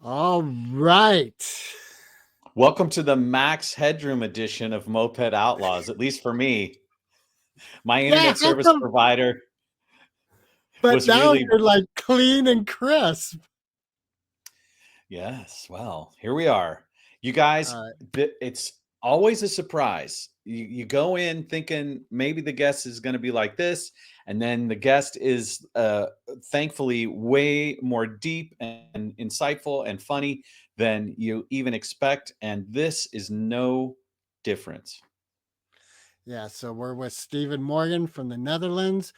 All right. Welcome to the max headroom edition of Moped Outlaws, at least for me. My Yeah, internet how service come? provider But was now really, you're like clean and crisp. yes, well, here we are. You guys, Uh, it's always a surprise. You go in thinking maybe the guest is going to be like this, and then the guest is thankfully way more deep and insightful and funny than you even expect. And this is no different. yeah, so we're with Stephen Morgan from the Netherlands,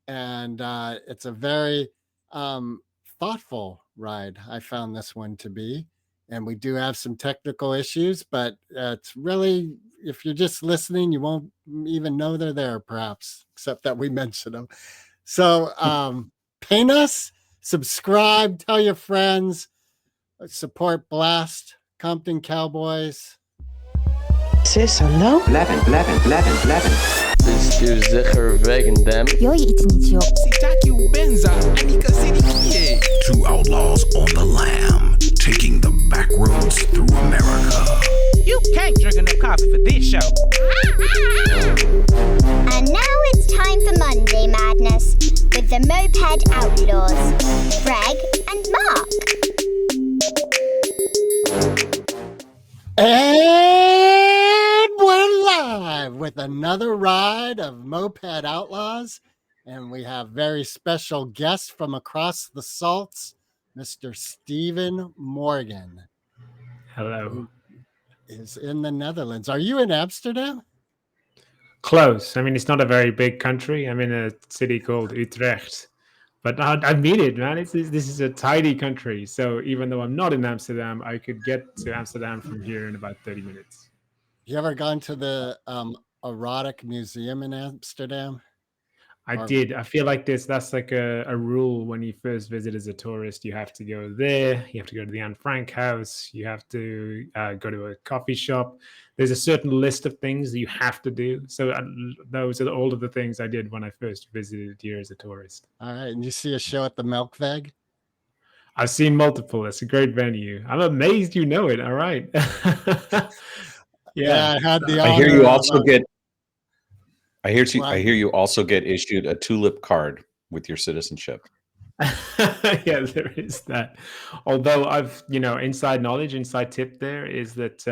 and it's a very thoughtful ride. I found this one to be, and we do have some technical issues, but it's really, if you're just listening, you won't even know they're there, perhaps, except that we mention them. So, ping us, subscribe, tell your friends, support Blast, Compton Cowboys. Sis, hallo? Blijven. Stuur zeker wegen them. Yo je iets niet, joh. Sitaki ubenza, anika sirikie. Two outlaws on the lam, taking the back roads through America. You can't drink enough coffee for this show. And now it's time for Monday Madness with the Moped Outlaws, Greg and Mark. And we're live with another ride of Moped Outlaws. And we have very special guest from across the salts, Mr. Stephen Morgan. Hello. Who is in the Netherlands. Are you in Amsterdam? Close. I mean, it's not a very big country. I'm in a city called Utrecht. But I've made it, man. This is a tiny country. So even though I'm not in Amsterdam, I could get to Amsterdam from here in about 30 minutes. You ever gone to the erotic museum in Amsterdam? I did. I feel like that's like a rule when you first visit as a tourist. You have to go there. You have to go to the Anne Frank house. You have to go to a coffee shop. There's a certain list of things that you have to do. So those are all of the things I did when I first visited here as a tourist. All right. And you see a show at the Melkweg? I've seen multiple. It's a great venue. I'm amazed you know it. All right. Yeah, I had the I hear you also get. I hear you also get issued a tulip card with your citizenship. Yeah, there is that. Although inside tip there is that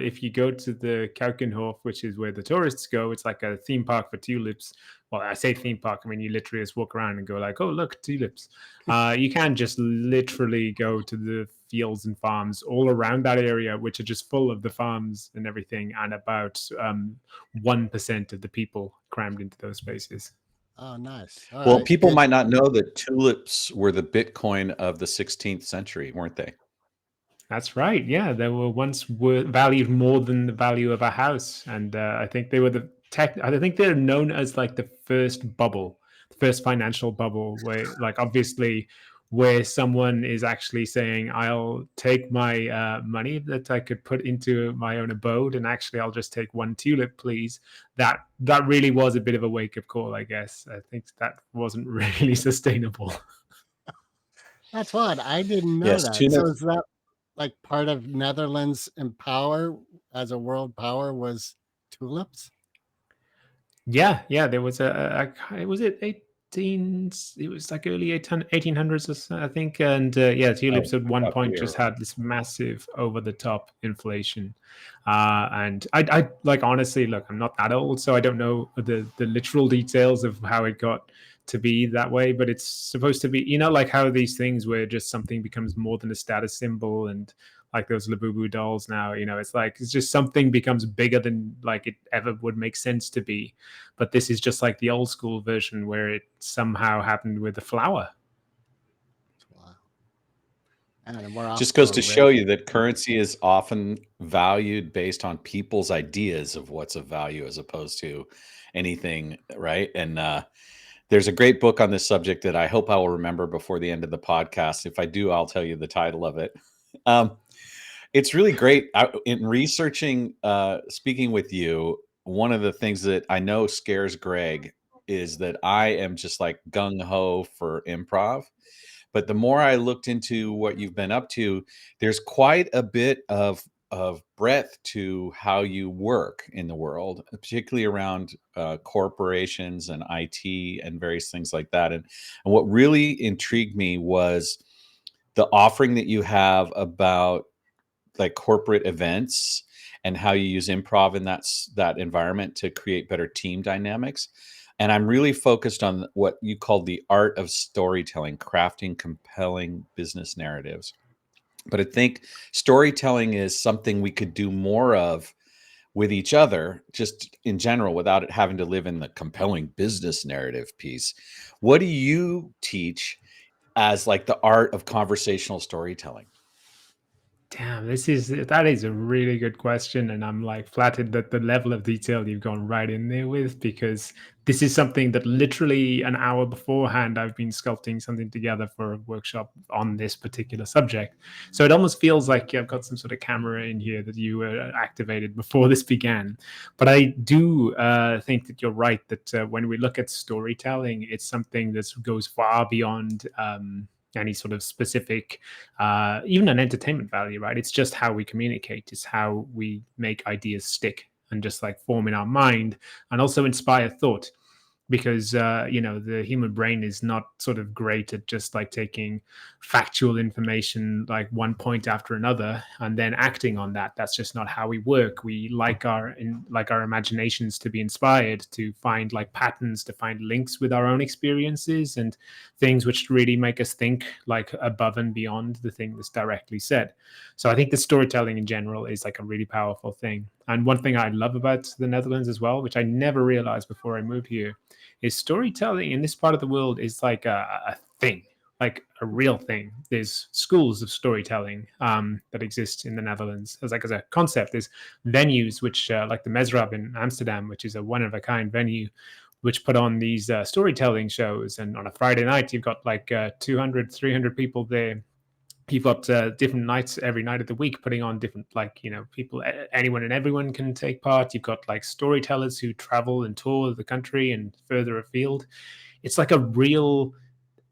if you go to the Keukenhof, which is where the tourists go, it's like a theme park for tulips. Well, I say theme park, I mean, you literally just walk around and go like, oh, look, tulips. You can just literally go to the fields and farms all around that area, which are just full of the farms and everything, and about 1% of the people crammed into those spaces. Oh, nice. All right. People might not know that tulips were the Bitcoin of the 16th century, weren't they? That's right. Yeah, they were once valued more than the value of a house, and I think they were I think they're known as like the first bubble, the first financial bubble, where like obviously where someone is actually saying, I'll take my money that I could put into my own abode, and actually I'll just take one tulip, please. That really was a bit of a wake-up call, I guess. I think that wasn't really sustainable. That's what I didn't know that. So is that like part of Netherlands in power as a world power was tulips? Yeah. There was it was like early 1800s or so, I think. And tulips at one point just had this massive over-the-top inflation. And I like, honestly, look, I'm not that old, so I don't know the literal details of how it got to be that way, but it's supposed to be, like how these things where just something becomes more than a status symbol, and like those Labubu dolls now, it's like, it's just something becomes bigger than like it ever would make sense to be. But this is just like the old school version where it somehow happened with the flower. Wow. Just goes to show you that currency is often valued based on people's ideas of what's of value as opposed to anything, right? And there's a great book on this subject that I hope I will remember before the end of the podcast. If I do, I'll tell you the title of it. It's really great. In researching, speaking with you, one of the things that I know scares Greg is that I am just like gung-ho for improv. But the more I looked into what you've been up to, there's quite a bit of breadth to how you work in the world, particularly around corporations and IT and various things like that. And what really intrigued me was the offering that you have about like corporate events and how you use improv in that environment to create better team dynamics. And I'm really focused on what you call the art of storytelling, crafting compelling business narratives. But I think storytelling is something we could do more of with each other, just in general, without it having to live in the compelling business narrative piece. What do you teach as like the art of conversational storytelling? Damn, that is a really good question, and I'm like flattered that the level of detail you've gone right in there with, because this is something that literally an hour beforehand I've been sculpting something together for a workshop on this particular subject. So it almost feels like I've got some sort of camera in here that you activated before this began. But I do think that you're right that when we look at storytelling, it's something that goes far beyond any sort of specific, even an entertainment value, right? It's just how we communicate, it's how we make ideas stick and just like form in our mind and also inspire thought. Because the human brain is not sort of great at just like taking factual information like one point after another and then acting on that. That's just not how we work. We like our imaginations to be inspired, to find like patterns, to find links with our own experiences and things which really make us think like above and beyond the thing that's directly said. So I think the storytelling in general is like a really powerful thing. And one thing I love about the Netherlands as well, which I never realized before I moved here, is storytelling in this part of the world is like a thing, like a real thing. There's schools of storytelling that exist in the Netherlands as a concept. There's venues which like the Mesrab in Amsterdam, which is a one of a kind venue, which put on these storytelling shows. And on a Friday night, you've got like 200, 300 people there. You've got different nights every night of the week putting on different, people, anyone and everyone can take part. You've got like storytellers who travel and tour the country and further afield. It's like a real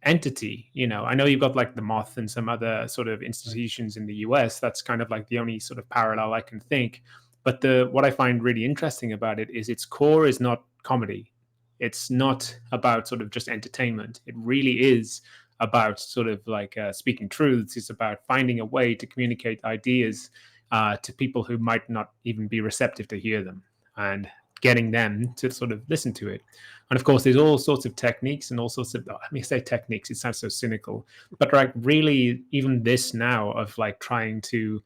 entity. I know you've got like the Moth and some other sort of institutions in the US. That's kind of like the only sort of parallel I can think. But what I find really interesting about it is its core is not comedy. It's not about sort of just entertainment. It really is about sort of like speaking truths. It's about finding a way to communicate ideas to people who might not even be receptive to hear them and getting them to sort of listen to it. And of course, there's all sorts of techniques and all sorts of, let me say techniques, it sounds so cynical, but like really even this now of like trying to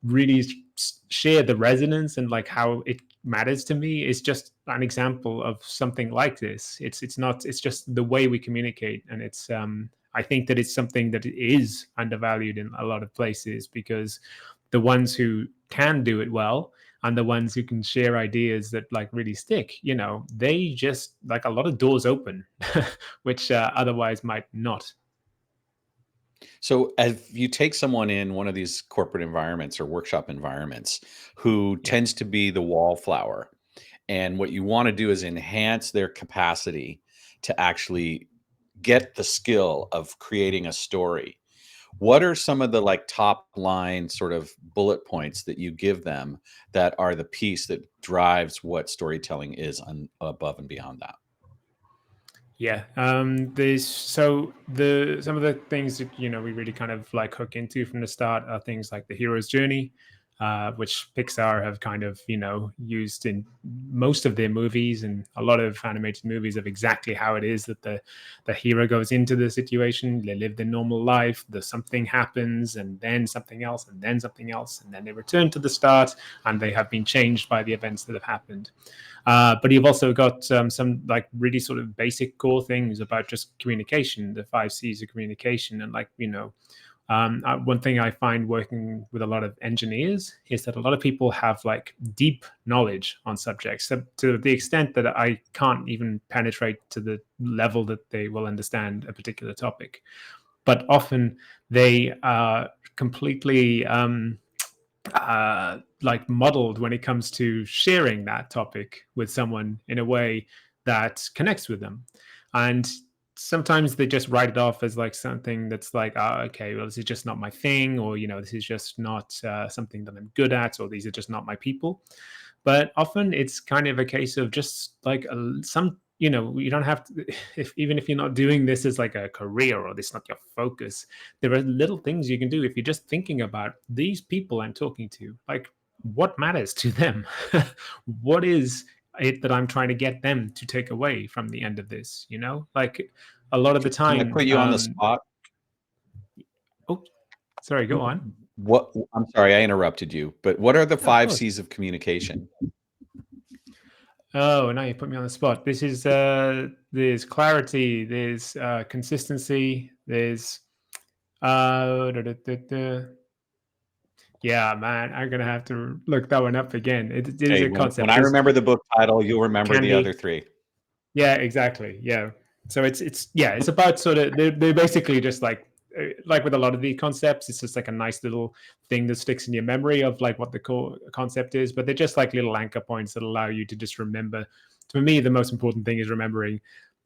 really share the resonance and like how it matters to me is just an example of something like this. It's just the way we communicate. And it's I think that it's something that is undervalued in a lot of places, because the ones who can do it well and the ones who can share ideas that like really stick, they just like a lot of doors open, which otherwise might not. So if you take someone in one of these corporate environments or workshop environments who tends to be the wallflower, and what you want to do is enhance their capacity to actually get the skill of creating a story, what are some of the like top line sort of bullet points that you give them that are the piece that drives what storytelling is above and beyond that? Yeah, there's some of the things that we really kind of like hook into from the start are things like the hero's journey, which Pixar have kind of used in most of their movies, and a lot of animated movies of exactly how it is that the hero goes into the situation. They live their normal life, something happens, and then something else, and then something else, and then they return to the start, and they have been changed by the events that have happened. But you've also got some like really sort of basic core things about just communication, the 5 C's of communication. And one thing I find working with a lot of engineers is that a lot of people have like deep knowledge on subjects, to the extent that I can't even penetrate to the level that they will understand a particular topic. But often they are completely like modeled when it comes to sharing that topic with someone in a way that connects with them. And sometimes they just write it off as like something that's like, oh, okay, well, this is just not my thing, or this is just not something that I'm good at, or these are just not my people. But often it's kind of a case of just like some, you don't have to, even if you're not doing this as like a career or this is not your focus, there are little things you can do if you're just thinking about these people I'm talking to, like what matters to them, what is it that I'm trying to get them to take away from the end of this, like a lot of the Can I time. put you on the spot? Oh, sorry, go on. What? I'm sorry, I interrupted you, but what are the Of 5 course. C's of communication? Oh, now you put me on the spot. This is there's clarity, there's consistency, there's yeah, man, I'm gonna have to look that one up again. It is Hey, a concept. when I remember the book title, you'll remember the other 3. Yeah, exactly. Yeah. So it's about sort of they're basically just like with a lot of the concepts, it's just like a nice little thing that sticks in your memory of like what the core concept is, but they're just like little anchor points that allow you to just remember. For me, the most important thing is remembering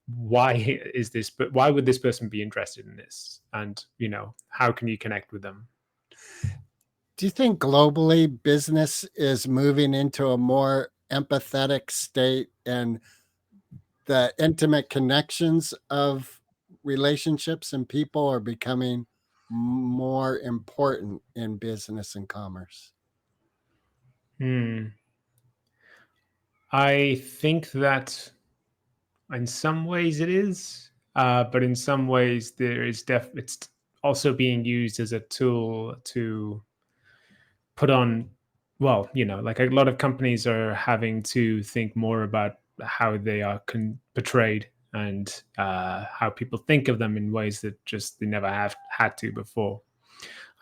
why would this person be interested in this, and how can you connect with them. Do you think globally business is moving into a more empathetic state, and the intimate connections of relationships and people are becoming more important in business and commerce? I think that in some ways it is, but in some ways it's also being used as a tool to put on, well, like a lot of companies are having to think more about how they are portrayed, and how people think of them in ways that just they never have had to before.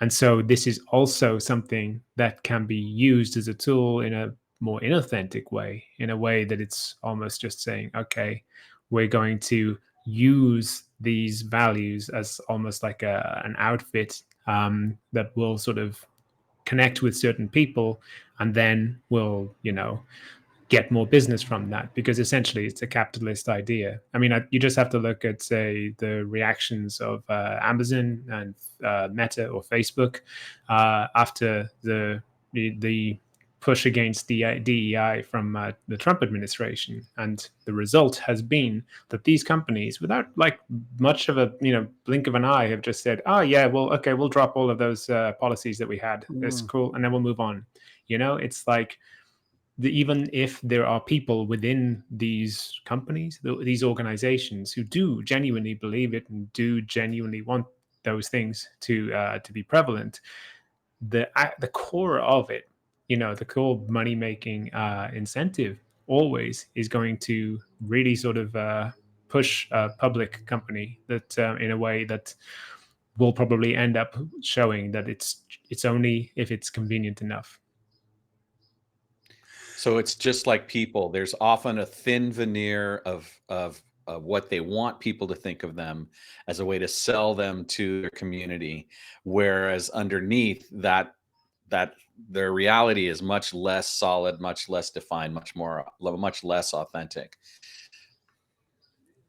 And so this is also something that can be used as a tool in a more inauthentic way, in a way that it's almost just saying, okay, we're going to use these values as almost like an outfit that will sort of connect with certain people, and then we'll get more business from that, because essentially it's a capitalist idea. I mean, you just have to look at, say, the reactions of Amazon and Meta or Facebook after the push against the DEI from the Trump administration, and the result has been that these companies, without like much of a blink of an eye, have just said, "Oh yeah, well, okay, we'll drop all of those policies that we had. It's cool, and then we'll move on." It's like even if there are people within these companies, these organizations, who do genuinely believe it and do genuinely want those things to be prevalent, the core of it, the core money making incentive always is going to really sort of push a public company that in a way that will probably end up showing that it's only if it's convenient enough. So it's just like people. There's often a thin veneer of what they want people to think of them as a way to sell them to their community, whereas underneath that their reality is much less solid, much less defined, much less authentic.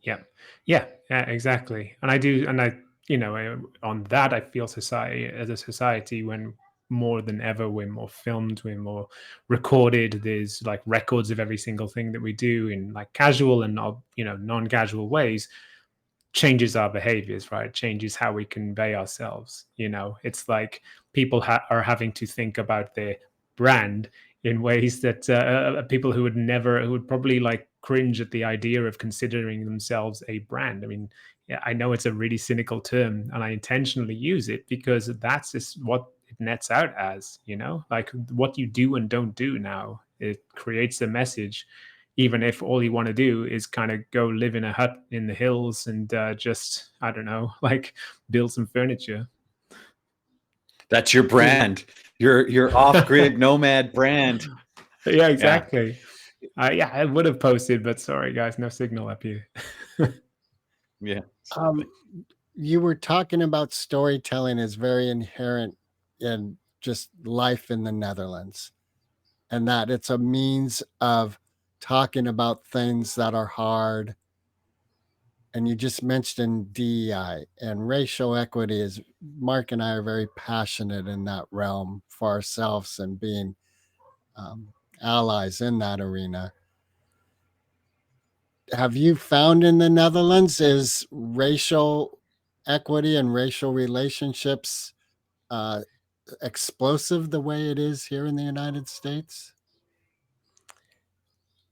Yeah, exactly. And on that, I feel as a society, when more than ever we're more filmed, we're more recorded, there's like records of every single thing that we do in like casual and non-casual ways, changes our behaviors, right? Changes how we convey ourselves. It's like people are having to think about their brand in ways that people who would probably like cringe at the idea of considering themselves a brand. I mean, yeah, I know it's a really cynical term, and I intentionally use it because that's just what it nets out as, like what you do and don't do now. It creates a message, even if all you want to do is kind of go live in a hut in the hills and just, I don't know, like build some furniture. That's your brand. Your off-grid nomad brand. Yeah, exactly. Yeah, I would have posted, but sorry guys, no signal up here. Yeah. You were talking about storytelling is very inherent in just life in the Netherlands, and that it's a means of talking about things that are hard and you just mentioned DEI and racial equity. Is Mark and I are very passionate in that realm for ourselves and being allies in that arena. Have you found in the Netherlands, is racial equity and racial relationships explosive the way it is here in the United States?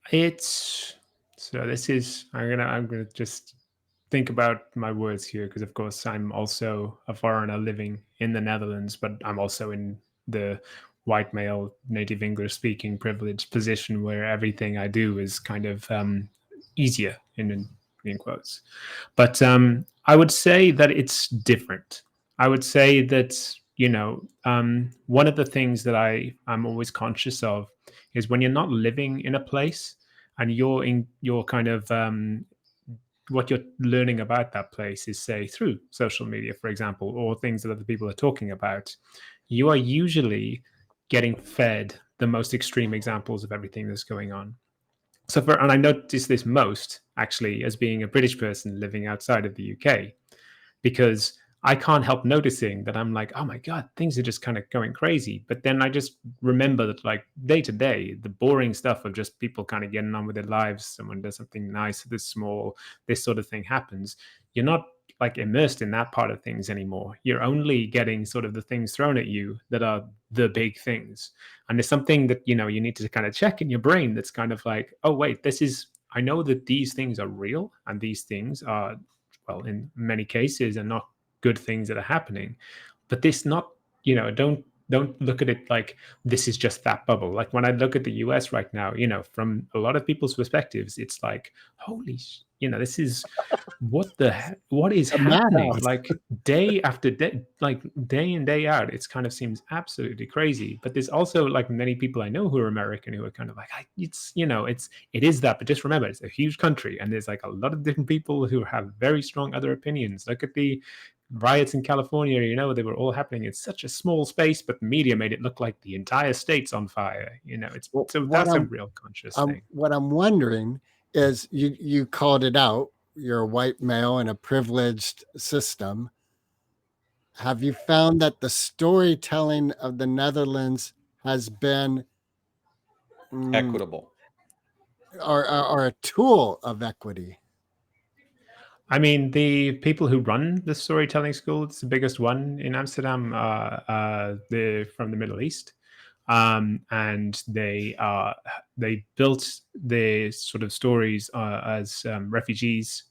It's so this is I'm gonna just think about my words here, because of course I'm also a foreigner living in the Netherlands, but I'm also in the white male native English speaking privileged position where everything I do is kind of easier in quotes. But I would say that it's different. I would say that, one of the things that I'm always conscious of is when you're not living in a place and you're kind of what you're learning about that place is, say, through social media, for example, or things that other people are talking about, you are usually getting fed the most extreme examples of everything that's going on. And I noticed this most actually as being a British person living outside of the UK, because I can't help noticing that I'm like, oh my God, things are just kind of going crazy. But then I just remember that, like, day to day, the boring stuff of just people kind of getting on with their lives, someone does something nice, this small, this sort of thing happens. You're not like immersed in that part of things anymore. You're only getting sort of the things thrown at you that are the big things. And there's something that, you need to kind of check in your brain that's kind of like, oh, wait, I know that these things are real and these things are, well, in many cases, are not good things that are happening. But this not, don't look at it like this is just that bubble. Like when I look at the US right now, from a lot of people's perspectives, it's like, holy, this is what is A happening? madhouse. Like day after day, like day in, day out, it's kind of seems absolutely crazy. But there's also like many people I know who are American who are kind of like, it is that, but just remember, it's a huge country and there's like a lot of different people who have very strong other opinions. Look at the riots in California, they were all happening in such a small space, but the media made it look like the entire state's on fire. Well, So what that's a I'm real conscious thing. what I'm wondering is, you called it out. You're a white male in a privileged system. Have you found that the storytelling of the Netherlands has been Equitable. or a tool of equity? I mean, the people who run the storytelling school, it's the biggest one in Amsterdam. They're from the Middle East, and they built their sort of stories as refugees.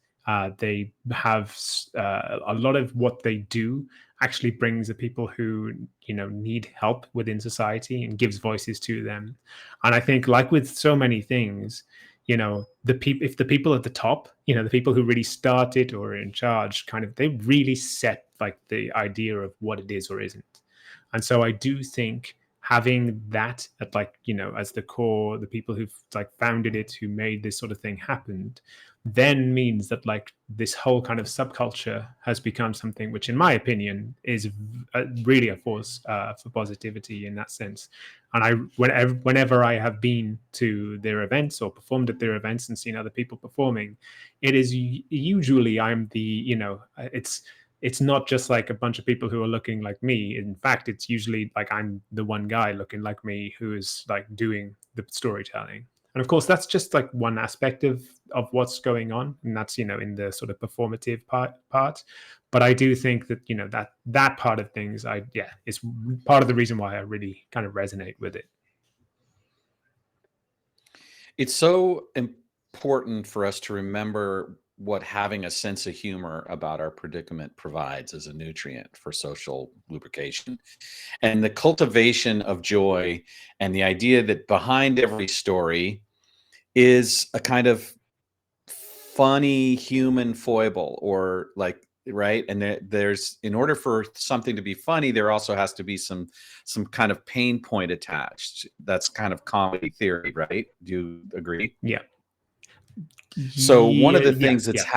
They have a lot of what they do actually brings the people who need help within society and gives voices to them. And I think, like with so many things, if the people at the top, the people who really started or are in charge, kind of, they really set like the idea of what it is or isn't. And so I do think having that at, like, as the core, the people who've like founded it, who made this sort of thing happen, then means that like this whole kind of subculture has become something which, in my opinion, is really a force for positivity in that sense. And whenever I have been to their events or performed at their events and seen other people performing, it is usually I'm the, it's not just like a bunch of people who are looking like me. In fact, it's usually like I'm the one guy looking like me who is like doing the storytelling. And of course, that's just like one aspect of what's going on, and that's in the sort of performative part. But I do think that that part of things, is part of the reason why I really kind of resonate with it. It's so important for us to remember what having a sense of humor about our predicament provides as a nutrient for social lubrication, and the cultivation of joy, and the idea that behind every story is a kind of funny human foible, or like, right? And there's, in order for something to be funny, there also has to be some kind of pain point attached. That's kind of comedy theory, right? Do you agree? Yeah. So one of the Yeah, things that's yeah.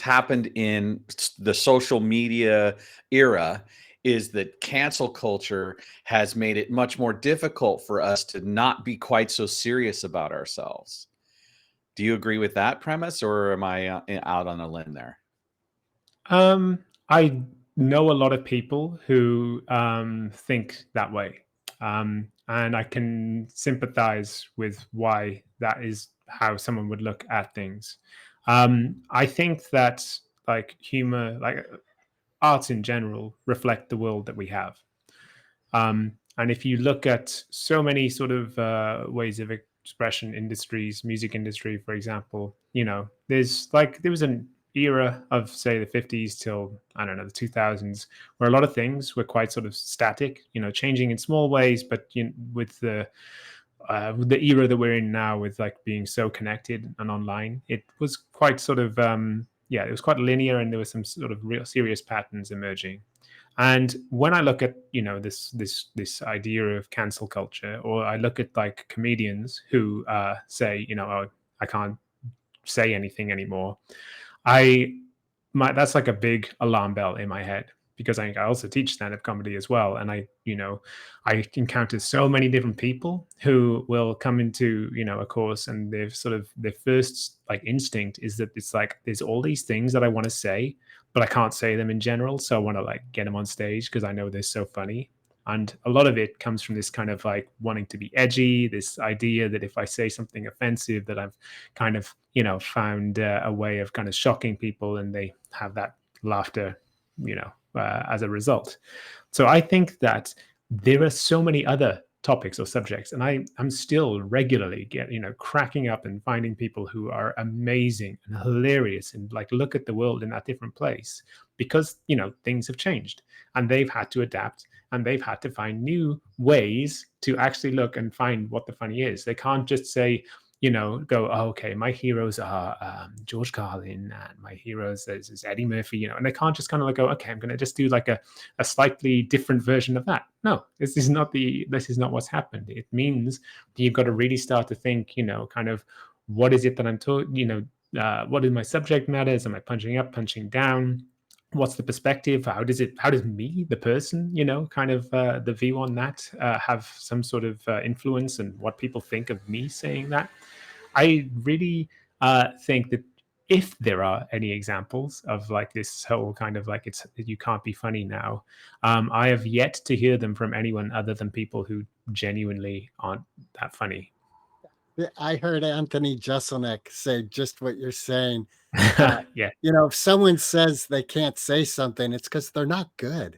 happened, in the social media era, is that cancel culture has made it much more difficult for us to not be quite so serious about ourselves. Do you agree with that premise, or am I out on a limb there? I know a lot of people who think that way. And I can sympathize with why that is how someone would look at things. I think that like humor, like arts in general, reflect the world that we have. And if you look at so many sort of ways of expression industries, music industry, for example, there was an era of say the 50s till I don't know the 2000s where a lot of things were quite sort of static, changing in small ways, but with the era that we're in now, with like being so connected and online, it was quite sort of it was quite linear, and there were some sort of real serious patterns emerging. And when I look at this idea of cancel culture, or I look at like comedians who say, oh, I can't say anything anymore, I that's like a big alarm bell in my head, because I also teach stand-up comedy as well, and I encounter so many different people who will come into a course, and they've sort of their first like instinct is that it's like there's all these things that I want to say, but I can't say them in general, so I want to like get them on stage because I know they're so funny. And a lot of it comes from this kind of like wanting to be edgy, this idea that if I say something offensive, that I've kind of, found a way of kind of shocking people, and they have that laughter, as a result. So I think that there are so many other topics or subjects, and I'm still regularly cracking up and finding people who are amazing and hilarious and like look at the world in that different place, because things have changed and they've had to adapt, and they've had to find new ways to actually look and find what the funny is. They can't just say, go, oh, okay, my heroes are George Carlin, and my heroes is Eddie Murphy, and they can't just kind of like go, okay, I'm going to just do like a slightly different version of that. No, this is not what's happened. It means that you've got to really start to think, kind of what is it that I'm talking, what is my subject matters? Am I punching up, punching down? What's the perspective? How does me, the person, kind of the view on that have some sort of influence, and what people think of me saying that? I really think that if there are any examples of like this whole kind of like it's you can't be funny now, I have yet to hear them from anyone other than people who genuinely aren't that funny. Yeah, I heard Anthony Jeselnik say just what you're saying. Yeah. If someone says they can't say something, it's because they're not good.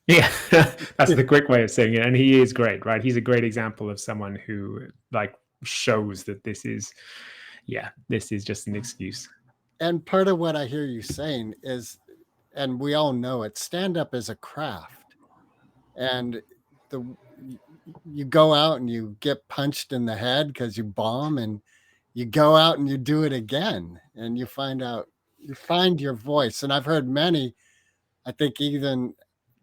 Yeah, that's the quick way of saying it. And he is great, right? He's a great example of someone who like shows that this is just an excuse. And part of what I hear you saying is, and we all know it, stand up is a craft. And the you go out and you get punched in the head because you bomb, and you go out and you do it again, and you find your voice. And I've heard many, I think even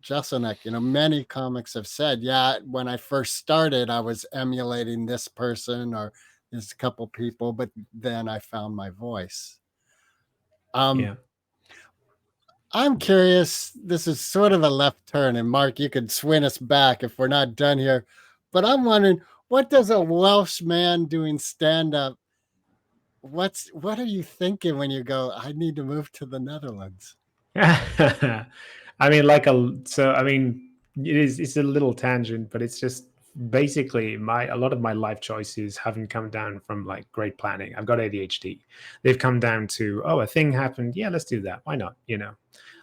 Jeselnik, many comics have said, yeah, when I first started, I was emulating this person or this couple people, but then I found my voice. Yeah. I'm curious, this is sort of a left turn, and Mark, you could swing us back if we're not done here. But I'm wondering, what does a Welsh man doing stand-up, what are you thinking when you go, I need to move to the Netherlands? I mean, it's a little tangent, but it's just basically a lot of my life choices haven't come down from like great planning. I've got ADHD. They've come down to, oh, a thing happened. Yeah, let's do that. Why not?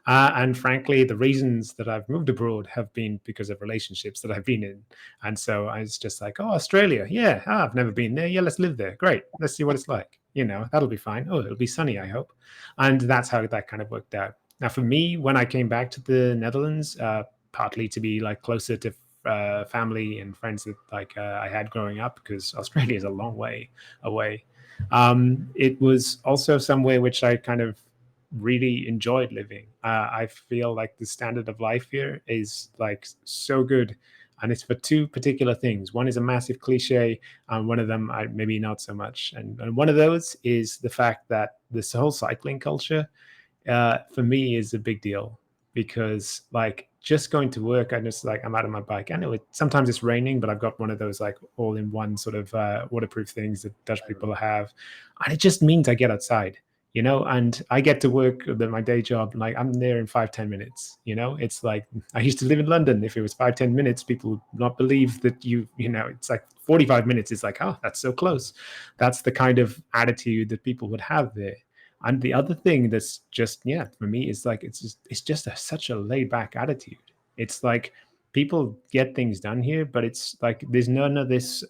And frankly, the reasons that I've moved abroad have been because of relationships that I've been in. And so I was just like, oh, Australia. Yeah, I've never been there. Yeah, let's live there. Great. Let's see what it's like. That'll be fine. Oh, it'll be sunny, I hope. And that's how that kind of worked out. Now, for me, when I came back to the Netherlands, partly to be like closer to family and friends that like I had growing up, because Australia is a long way away. It was also somewhere which I kind of really enjoyed living. I feel like the standard of life here is like so good, and it's for two particular things. One is a massive cliche, and one of them maybe not so much. And one of those is the fact that this whole cycling culture, for me, is a big deal. because like just going to work, I'm out on my bike. I know sometimes it's raining, but I've got one of those like all-in-one sort of waterproof things that Dutch people have, and it just means I get outside, and I get to work my day job. Like I'm there in 5-10 minutes. It's like I used to live in London. If it was 5-10 minutes, people would not believe that it's like 45 minutes. It's like, oh, that's so close. That's the kind of attitude that people would have there. And the other thing that's just, for me is like, it's just such a laid back attitude. It's like people get things done here, but it's like there's none of this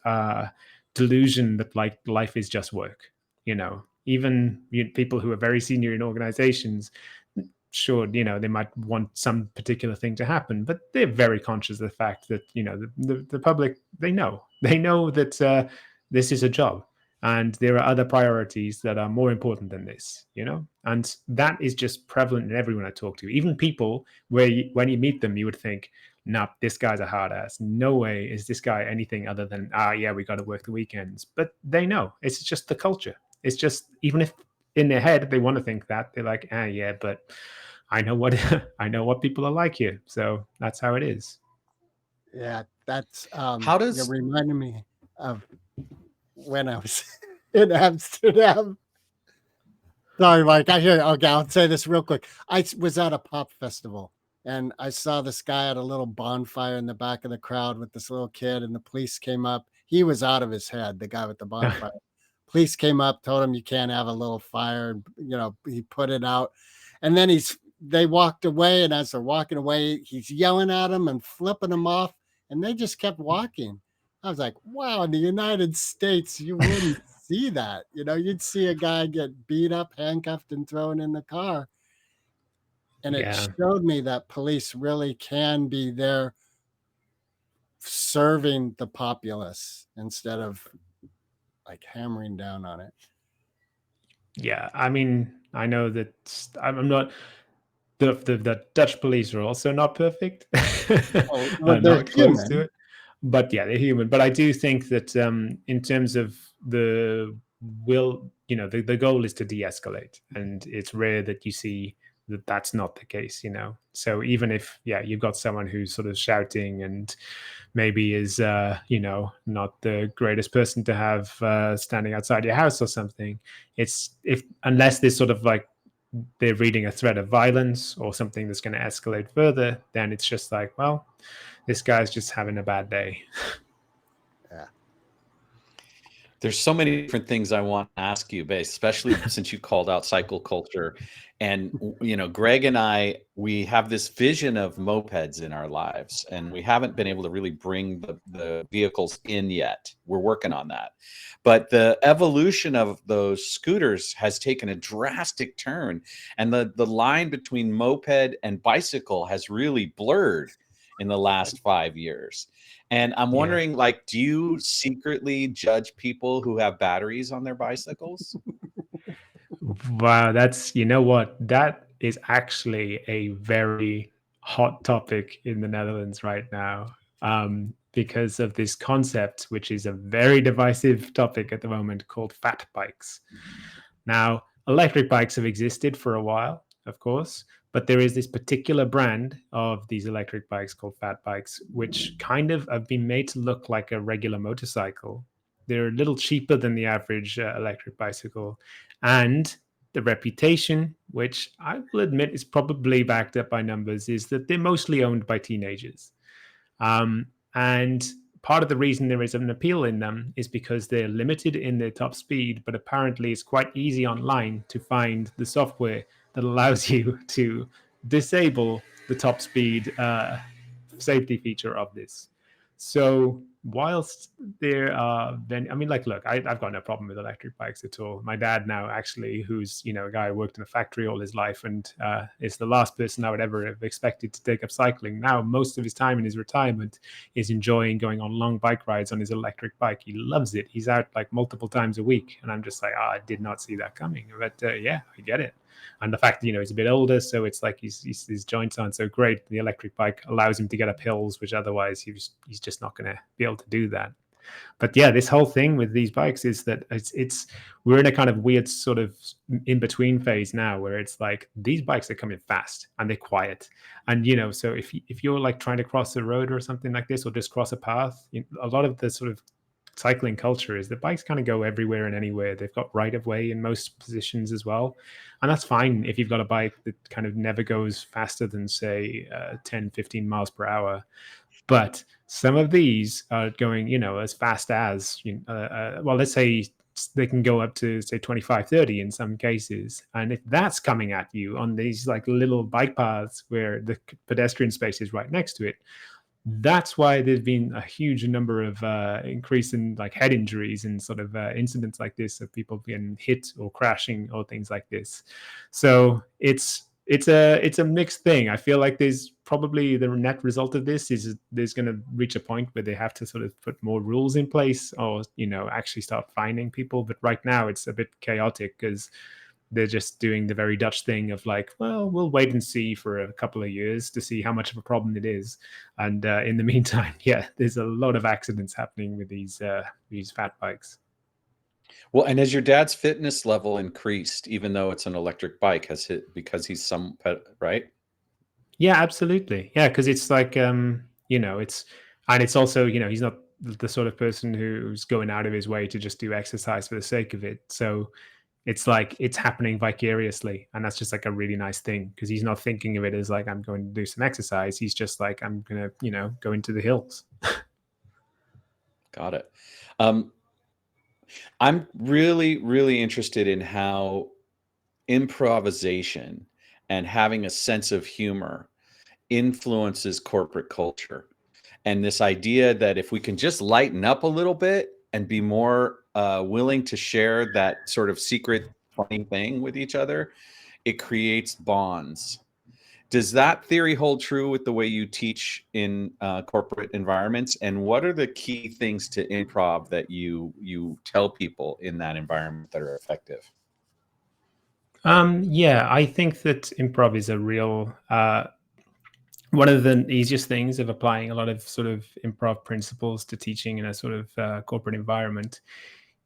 delusion that like life is just work. Even people who are very senior in organizations, sure, they might want some particular thing to happen, but they're very conscious of the fact that the public, they know that this is a job. And there are other priorities that are more important than this, and that is just prevalent in everyone I talk to. Even people where when you meet them, you would think, nah, this guy's a hard ass. No way is this guy anything other than, yeah, we got to work the weekends. But they know it's just the culture. It's just, even if in their head they want to think that, they're like, yeah, but I know what I know what people are like here. So that's how it is. Yeah, that's How it does reminded me of when I was in Amsterdam. Sorry, Mike. Okay, I'll say this real quick. I was at a pop festival and I saw this guy at a little bonfire in the back of the crowd with this little kid, and the police came up. He was out of his head, the guy with the bonfire. Police came up, told him you can't have a little fire, and he put it out. And then they walked away, and as they're walking away, he's yelling at them and flipping them off, and they just kept walking. I was like, wow, in the United States, you wouldn't see that. You'd see a guy get beat up, handcuffed, and thrown in the car. And it showed me that police really can be there serving the populace instead of like hammering down on it. Yeah, I mean, I know that I'm not. The Dutch police are also not perfect. Well, they're not close human. to it. But yeah, they're human. But I do think that in terms of the will, the goal is to de-escalate, and it's rare that you see that that's not the case. So even if you've got someone who's sort of shouting and maybe is not the greatest person to have standing outside your house or something, unless there's sort of like they're reading a threat of violence or something that's going to escalate further, then it's just like, well, this guy's just having a bad day. Yeah. There's so many different things I want to ask you, especially since you called out cycle culture. And, Greg and I, we have this vision of mopeds in our lives, and we haven't been able to really bring the vehicles in yet. We're working on that. But the evolution of those scooters has taken a drastic turn, and the line between moped and bicycle has really blurred in the last 5 years. And I'm wondering, like, do you secretly judge people who have batteries on their bicycles? Wow, that is actually a very hot topic in the Netherlands right now, because of this concept, which is a very divisive topic at the moment, called fat bikes. Now, electric bikes have existed for a while, of course, but there is this particular brand of these electric bikes called fat bikes, which kind of have been made to look like a regular motorcycle. They're a little cheaper than the average electric bicycle. And the reputation, which I will admit is probably backed up by numbers, is that they're mostly owned by teenagers. And part of the reason there is an appeal in them is because they're limited in their top speed, but apparently it's quite easy online to find the software that allows you to disable the top speed safety feature of this. So whilst there are look, I've got no problem with electric bikes at all. My dad now, actually, who's a guy who worked in a factory all his life and is the last person I would ever have expected to take up cycling. Now most of his time in his retirement is enjoying going on long bike rides on his electric bike. He loves it. He's out like multiple times a week, and I'm just like, I did not see that coming. But I get it. And the fact that he's a bit older, so it's like his joints aren't so great. The electric bike allows him to get up hills, which otherwise he's just not going to be able to do that. But yeah, this whole thing with these bikes is that it's we're in a kind of weird sort of in between phase now, where it's like these bikes are coming fast and they're quiet, and so if you're like trying to cross the road or something like this, or just cross a path, a lot of the sort of cycling culture is that bikes kind of go everywhere and anywhere. They've got right of way in most positions as well, and that's fine if you've got a bike that kind of never goes faster than say 10 15 miles per hour. But some of these are going, as fast as, well, let's say they can go up to say 25, 30 in some cases. And if that's coming at you on these like little bike paths where the pedestrian space is right next to it, that's why there's been a huge number of increase in like head injuries and sort of incidents like this, of people getting hit or crashing or things like this. So it's a mixed thing. I feel like there's probably the net result of this is there's going to reach a point where they have to sort of put more rules in place, or actually start fining people. But right now it's a bit chaotic because they're just doing the very Dutch thing of like, well, we'll wait and see for a couple of years to see how much of a problem it is. And in the meantime, yeah, there's a lot of accidents happening with these fat bikes. Well, and has your dad's fitness level increased, even though it's an electric bike? Has it, because he's right? Yeah, absolutely. Yeah, because it's like it's, and it's also he's not the sort of person who's going out of his way to just do exercise for the sake of it. So it's like it's happening vicariously, and that's just like a really nice thing, because he's not thinking of it as like, I'm going to do some exercise. He's just like, I'm gonna go into the hills. Got it. I'm really, really interested in how improvisation and having a sense of humor influences corporate culture. And this idea that if we can just lighten up a little bit and be more willing to share that sort of secret funny thing with each other, it creates bonds. Does that theory hold true with the way you teach in corporate environments? And what are the key things to improv that you tell people in that environment that are effective? Yeah, I think that improv is a real one of the easiest things of applying a lot of sort of improv principles to teaching in a sort of corporate environment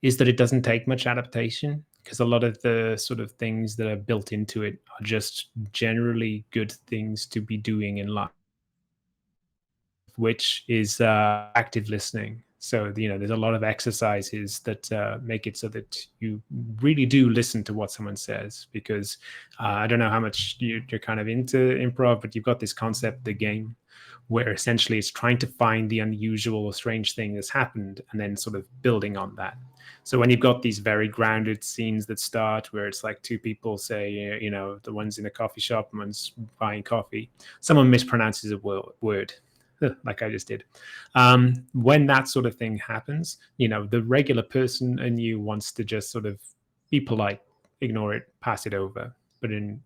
is that it doesn't take much adaptation, because a lot of the sort of things that are built into it are just generally good things to be doing in life, which is active listening. So there's a lot of exercises that make it so that you really do listen to what someone says. Because I don't know how much you're kind of into improv, but you've got this concept, the game, where essentially it's trying to find the unusual or strange thing that's happened and then sort of building on that. So when you've got these very grounded scenes that start where it's like two people say, the one's in a coffee shop and one's buying coffee, someone mispronounces a word like I just did. When that sort of thing happens, the regular person in you wants to just sort of be polite, ignore it, pass it over. But in,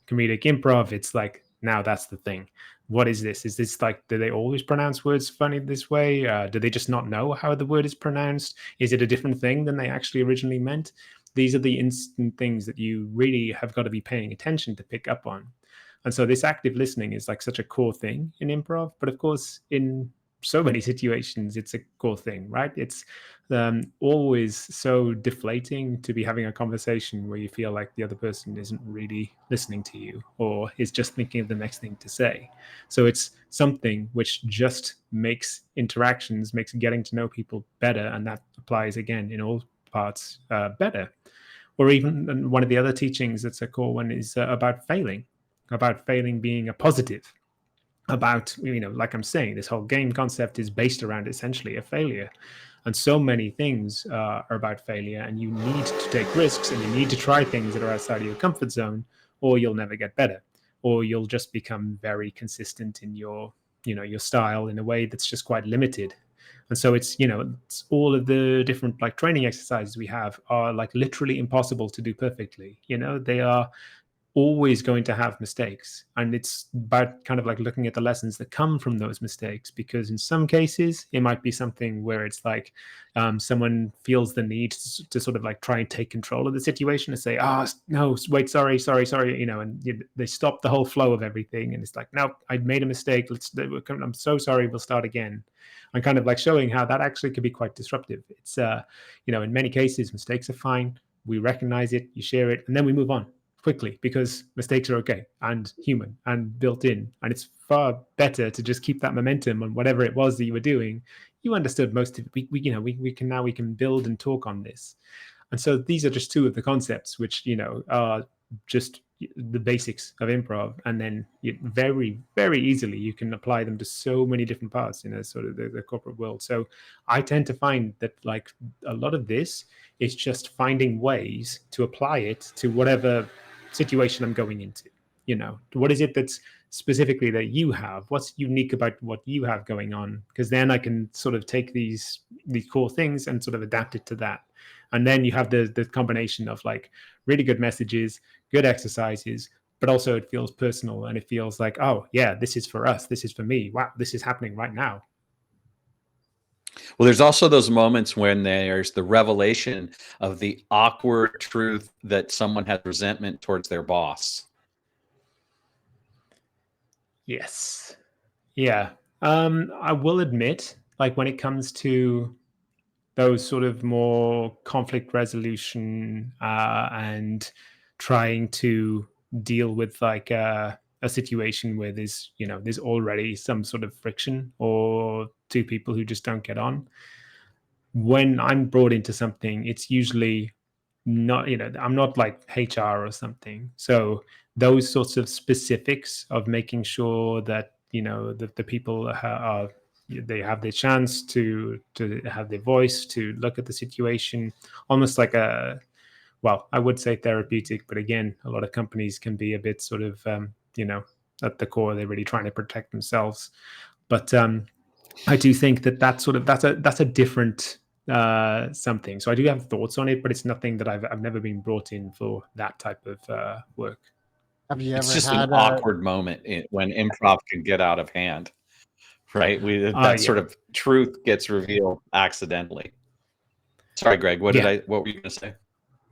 comedic improv, it's like, now that's the thing. What is this? Is this like, do they always pronounce words funny this way? Do they just not know how the word is pronounced? Is it a different thing than they actually originally meant? These are the instant things that you really have got to be paying attention to pick up on. And so this active listening is like such a core thing in improv. But of course, in so many situations, it's a core thing, right? It's always so deflating to be having a conversation where you feel like the other person isn't really listening to you, or is just thinking of the next thing to say. So it's something which just makes interactions, makes getting to know people better. And that applies again in all parts better. Or even one of the other teachings that's a core one is about failing being a positive, about, like I'm saying, this whole game concept is based around essentially a failure. And so many things are about failure, and you need to take risks, and you need to try things that are outside of your comfort zone, or you'll never get better, or you'll just become very consistent in your style in a way that's just quite limited. And so it's all of the different like training exercises we have are like literally impossible to do perfectly. They are always going to have mistakes, and it's about kind of like looking at the lessons that come from those mistakes, because in some cases it might be something where it's like someone feels the need to sort of like try and take control of the situation and say, oh no, wait, sorry, and they stop the whole flow of everything, and it's like, no, I made a mistake, I'm so sorry, we'll start again. And kind of like showing how that actually could be quite disruptive. It's in many cases mistakes are fine, we recognize it, you share it, and then we move on quickly, because mistakes are okay and human and built in, and it's far better to just keep that momentum on whatever it was that you were doing. You understood most of it. We can build and talk on this. And so these are just two of the concepts which are just the basics of improv, and then very, very easily you can apply them to so many different parts in a sort of the corporate world. So I tend to find that like a lot of this is just finding ways to apply it to whatever situation I'm going into. What is it that's specifically that you have? What's unique about what you have going on? Because then I can sort of take these core things and sort of adapt it to that. And then you have the combination of like really good messages, good exercises, but also it feels personal, and it feels like, oh yeah, this is for us, this is for me, wow, this is happening right now. Well, there's also those moments when there's the revelation of the awkward truth that someone has resentment towards their boss. Yes. Yeah. I will admit, like when it comes to those sort of more conflict resolution and trying to deal with like a situation where there's already some sort of friction or two people who just don't get on. When I'm brought into something, it's usually not, I'm not like HR or something. So those sorts of specifics of making sure that, that the people are they have their chance to have their voice, to look at the situation, almost like I would say therapeutic, but again, a lot of companies can be a bit sort of, at the core, they're really trying to protect themselves. But I do think that's a different something. So I do have thoughts on it, but it's nothing that I've never been brought in for that type of work. Have you It's ever just an had awkward moment when improv can get out of hand, right? That sort Yeah. of truth gets revealed accidentally. Sorry, Greg, what Yeah. were you going to say?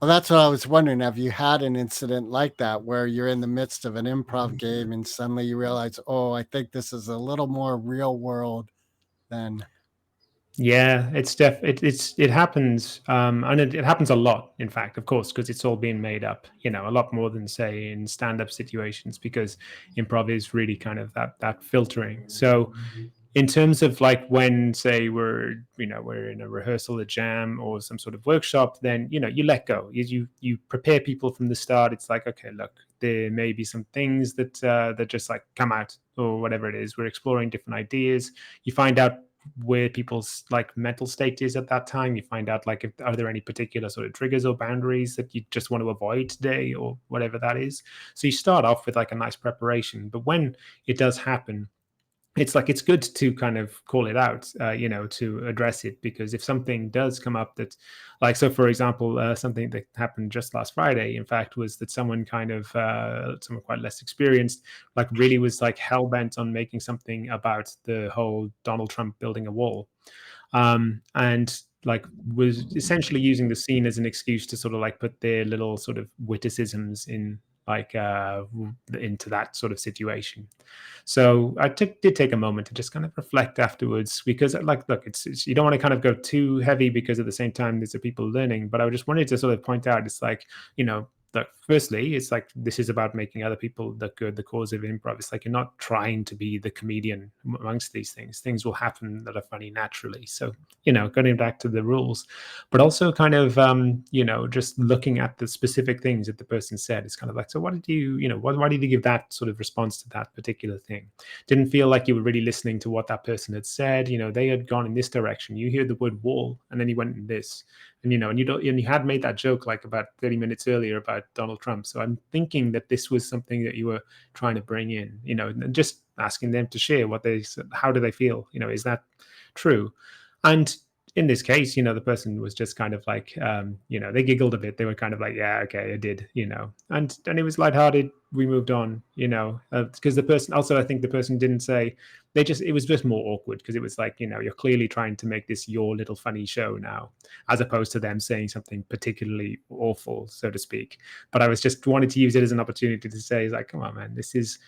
Well, that's what I was wondering. Have you had an incident like that where you're in the midst of an improv game and suddenly you realize, oh, I think this is a little more real world than Yeah, it happens, and it happens a lot. In fact, of course, because it's all being made up. A lot more than say in stand-up situations, because improv is really kind of that filtering. So, in terms of like when say we're in a rehearsal, a jam, or some sort of workshop, then you let go. You prepare people from the start. It's like, okay, look, there may be some things that just like come out, or whatever it is. We're exploring different ideas. You find out where people's like mental state is at that time. You find out like, are there any particular sort of triggers or boundaries that you just want to avoid today, or whatever that is. So you start off with like a nice preparation, but when it does happen, it's like it's good to kind of call it out, to address it, because if something does come up that, like, so for example, something that happened just last Friday, in fact, was that someone someone quite less experienced, like really was like hell bent on making something about the whole Donald Trump building a wall, and like was essentially using the scene as an excuse to sort of like put their little sort of witticisms in like into that sort of situation. So I did take a moment to just kind of reflect afterwards, because like, look, it's you don't want to kind of go too heavy, because at the same time there's the people learning. But I just wanted to sort of point out, it's like, look, firstly, it's like this is about making other people look good, the cause of improv. It's like you're not trying to be the comedian amongst these things. Things will happen that are funny naturally. So, going back to the rules, but also kind of, just looking at the specific things that the person said. It's kind of like, so what did why did you give that sort of response to that particular thing? Didn't feel like you were really listening to what that person had said. They had gone in this direction. You hear the word wall, and then you went in this. And you had made that joke like about 30 minutes earlier about Donald Trump. So I'm thinking that this was something that you were trying to bring in, and just asking them to share what how do they feel? Is that true? And in this case, the person was just kind of like, they giggled a bit. They were kind of like, yeah, okay, I did, and it was lighthearted. We moved on, because the person also, I think the person didn't say, it was just more awkward because it was like, you're clearly trying to make this your little funny show now, as opposed to them saying something particularly awful, so to speak. But I was just wanted to use it as an opportunity to say, like, come on, man, this is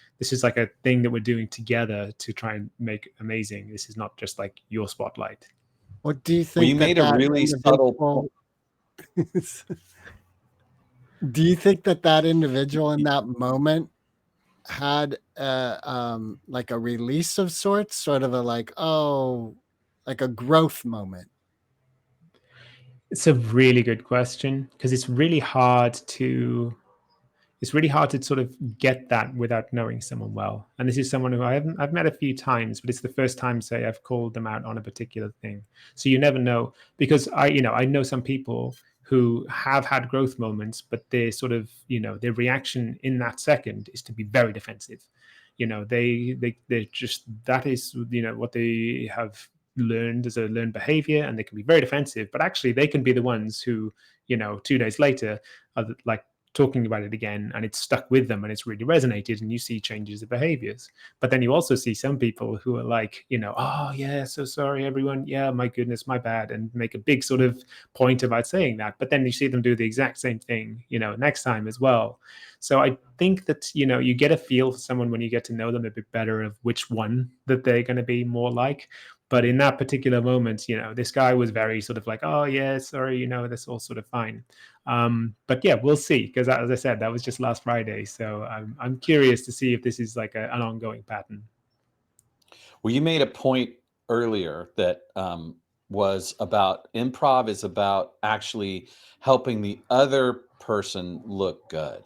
like a thing that we're doing together to try and make amazing. This is not just like your spotlight. What do you Well, you think made a that really subtle. individual do you think that individual in that moment had like a release of sorts, sort of a like, oh, like a growth moment? It's a really good question because it's really hard to sort of get that without knowing someone well. And this is someone who I've met a few times, but it's the first time, say, I've called them out on a particular thing. So you never know, because I know some people who have had growth moments, but their sort of, their reaction in that second is to be very defensive. They just, that is, what they have learned as a learned behavior, and they can be very defensive, but actually they can be the ones who, 2 days later are like talking about it again, and it's stuck with them and it's really resonated, and you see changes of behaviors. But then you also see some people who are like, oh yeah, so sorry everyone, yeah, my goodness, my bad, and make a big sort of point about saying that. But then you see them do the exact same thing, next time as well. So I think that, you get a feel for someone when you get to know them a bit better of which one that they're going to be more like. But in that particular moment, this guy was very sort of like, oh yeah, sorry, that's all sort of fine. But yeah, we'll see, because as I said, that was just last Friday. So I'm curious to see if this is like an ongoing pattern. Well, you made a point earlier that was about improv is about actually helping the other person look good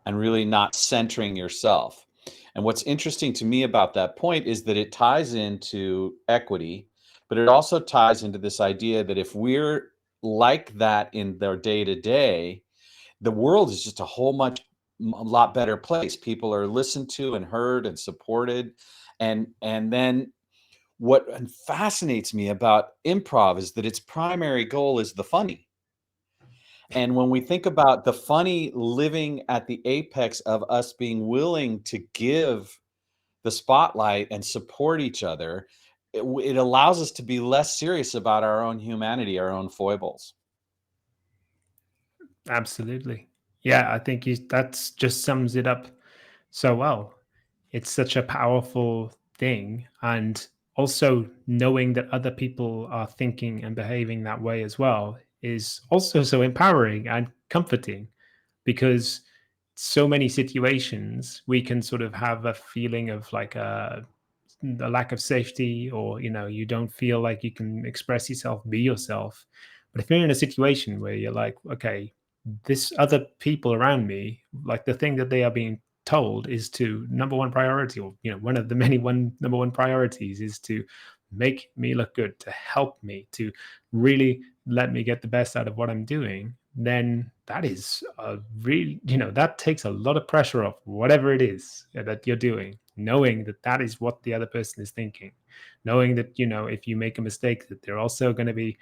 and really not centering yourself. And what's interesting to me about that point is that it ties into equity, but it also ties into this idea that if we're like that in their day to day, the world is just a lot better place. People are listened to and heard and supported. And then what fascinates me about improv is that its primary goal is the funny. And when we think about the funny living at the apex of us being willing to give the spotlight and support each other, it allows us to be less serious about our own humanity, our own foibles. Absolutely. Yeah, I think that just sums it up so well. It's such a powerful thing. And also knowing that other people are thinking and behaving that way as well is also so empowering and comforting, because so many situations we can sort of have a feeling of like a lack of safety, or you don't feel like you can express yourself, be yourself. But if you're in a situation where you're like, okay, this other people around me, like the thing that they are being told is to number one priority, or one of the many number one priorities is to make me look good, to help me, to really let me get the best out of what I'm doing, then that is a really, that takes a lot of pressure off whatever it is that you're doing, knowing that that is what the other person is thinking, knowing that, if you make a mistake, that they're also going to be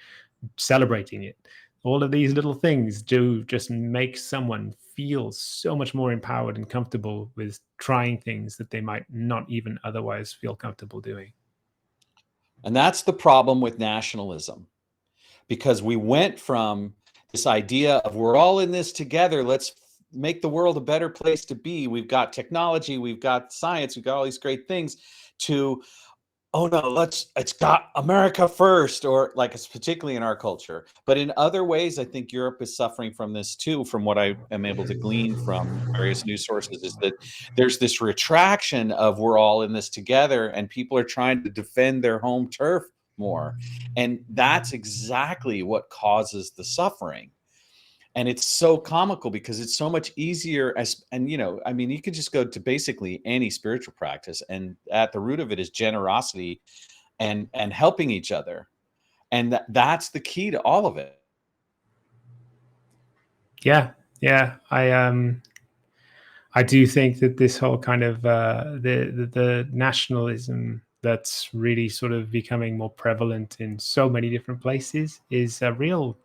celebrating it. All of these little things do just make someone feel so much more empowered and comfortable with trying things that they might not even otherwise feel comfortable doing. And that's the problem with nationalism, because we went from this idea of we're all in this together, let's make the world a better place to be. We've got technology, we've got science, we've got all these great things, to, oh no, it's got America first, or like it's particularly in our culture. But in other ways, I think Europe is suffering from this too, from what I am able to glean from various news sources, is that there's this retraction of we're all in this together, and people are trying to defend their home turf more. And that's exactly what causes the suffering. And it's so comical because it's so much easier you could just go to basically any spiritual practice, and at the root of it is generosity and helping each other. And that's the key to all of it. Yeah. I do think that this whole kind of the nationalism that's really sort of becoming more prevalent in so many different places is a real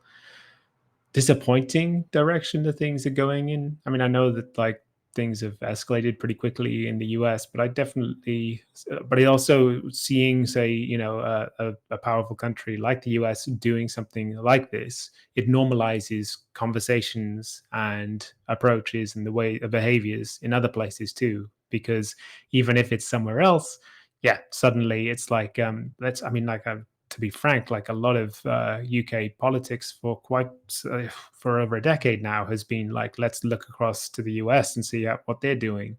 disappointing direction that things are going in. I mean, I know that like things have escalated pretty quickly in the US, but I definitely, but it also seeing, say, a powerful country like the US doing something like this, it normalizes conversations and approaches and the way of behaviors in other places too. Because even if it's somewhere else, yeah, suddenly it's like, let's, I mean, like, to be frank, like a lot of UK politics for for over a decade now has been like, let's look across to the US and see what they're doing,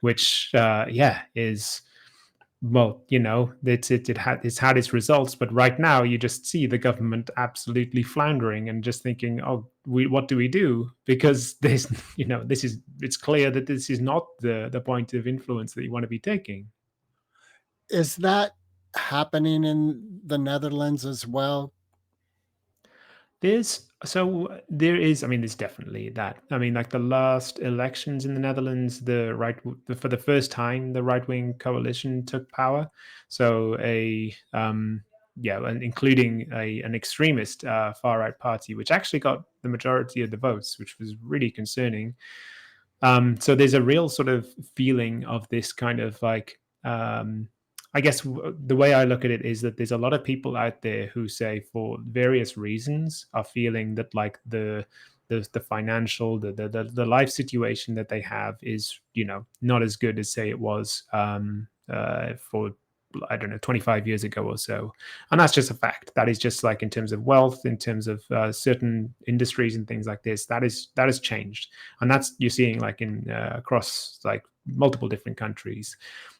which is, well, it's had its results, but right now you just see the government absolutely floundering and just thinking, oh, what do we do? Because there's, it's clear that this is not the point of influence that you want to be taking. Is that happening in the Netherlands as well? There is, I mean, there's definitely that. I mean, like the last elections in the Netherlands, for the first time, the right wing coalition took power. So and including an extremist far right party, which actually got the majority of the votes, which was really concerning. So there's a real sort of feeling of this kind of like, I guess the way I look at it is that there's a lot of people out there who say, for various reasons, are feeling that like the financial, the life situation that they have is, not as good as, say, it was for, I don't know, 25 years ago or so. And that's just a fact. That is just like in terms of wealth, in terms of certain industries and things like this, that has changed. And that's, you're seeing like in across like multiple different countries.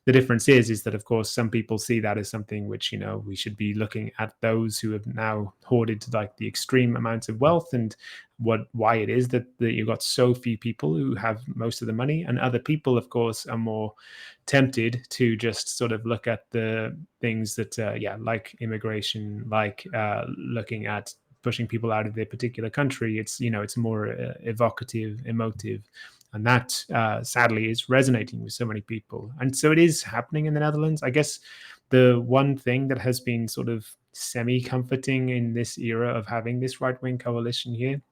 The difference is that, of course, some people see that as something which, we should be looking at those who have now hoarded like the extreme amounts of wealth, and why it is that you've got so few people who have most of the money, and other people, of course, are more tempted to just sort of look at the things that, like immigration, like looking at pushing people out of their particular country. It's, it's more evocative, emotive. And that sadly is resonating with so many people. And so it is happening in the Netherlands. I guess the one thing that has been sort of semi-comforting in this era of having this right-wing coalition here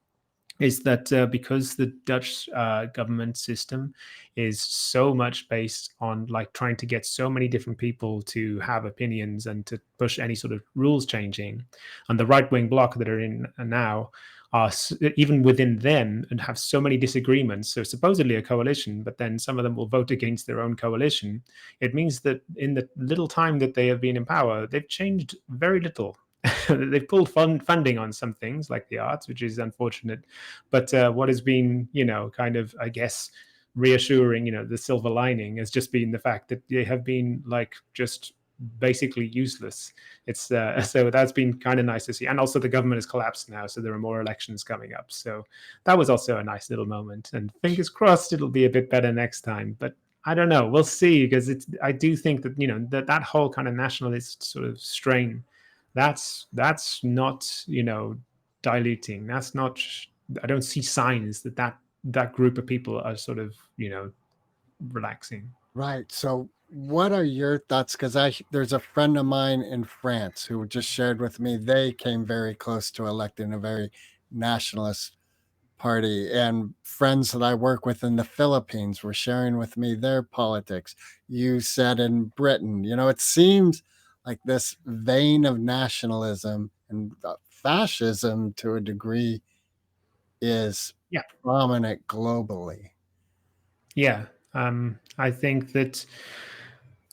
is that because the Dutch government system is so much based on like trying to get so many different people to have opinions and to push any sort of rules changing, and the right-wing bloc that are in now are even within them and have so many disagreements. So supposedly a coalition, but then some of them will vote against their own coalition. It means that in the little time that they have been in power, they've changed very little. They've pulled funding on some things like the arts, which is unfortunate. But what has been, kind of, I guess, reassuring, the silver lining has just been the fact that they have been like just basically useless. It's so that's been kind of nice to see. And also the government has collapsed now, so there are more elections coming up. So that was also a nice little moment. And fingers crossed it'll be a bit better next time. But I don't know. We'll see, because I do think that, that whole kind of nationalist sort of strain, that's not, diluting. That's not, I don't see signs that group of people are sort of, relaxing. Right. So what are your thoughts? Because there's a friend of mine in France who just shared with me they came very close to electing a very nationalist party, and friends that I work with in the Philippines were sharing with me their politics. You said in Britain, it seems like this vein of nationalism and fascism to a degree is Yeah. prominent globally. Yeah. I think that,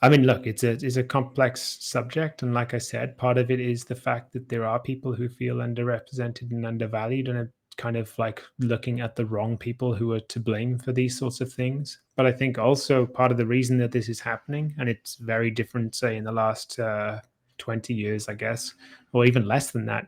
I mean, look, it's a complex subject, and like I said, part of it is the fact that there are people who feel underrepresented and undervalued, and are kind of like looking at the wrong people who are to blame for these sorts of things. But I think also part of the reason that this is happening, and it's very different, say, in the last 20 years, I guess, or even less than that,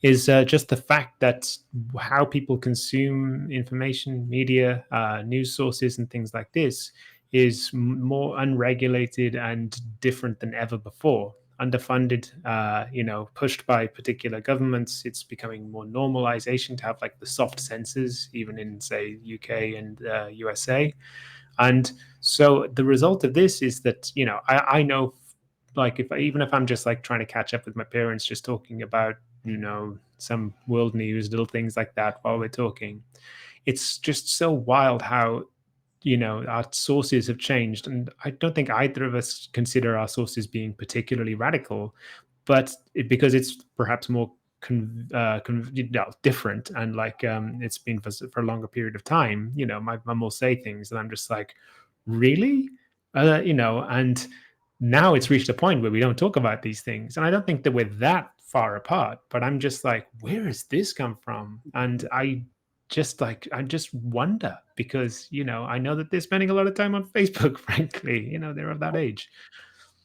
is just the fact that how people consume information, media, news sources, and things like this is more unregulated and different than ever before. Underfunded, pushed by particular governments. It's becoming more normalization to have like the soft censors, even in, say, UK and USA. And so the result of this is that, I know like even if I'm just like trying to catch up with my parents, just talking about some world news, little things like that while we're talking, it's just so wild how our sources have changed. And I don't think either of us consider our sources being particularly radical, but because it's perhaps more different, and like it's been for a longer period of time. My mum will say things and I'm just like, really? And now it's reached a point where we don't talk about these things, and I don't think that we're that far apart, but I'm just like, where has this come from? And I just wonder, because I know that they're spending a lot of time on Facebook. Frankly, they're of that age.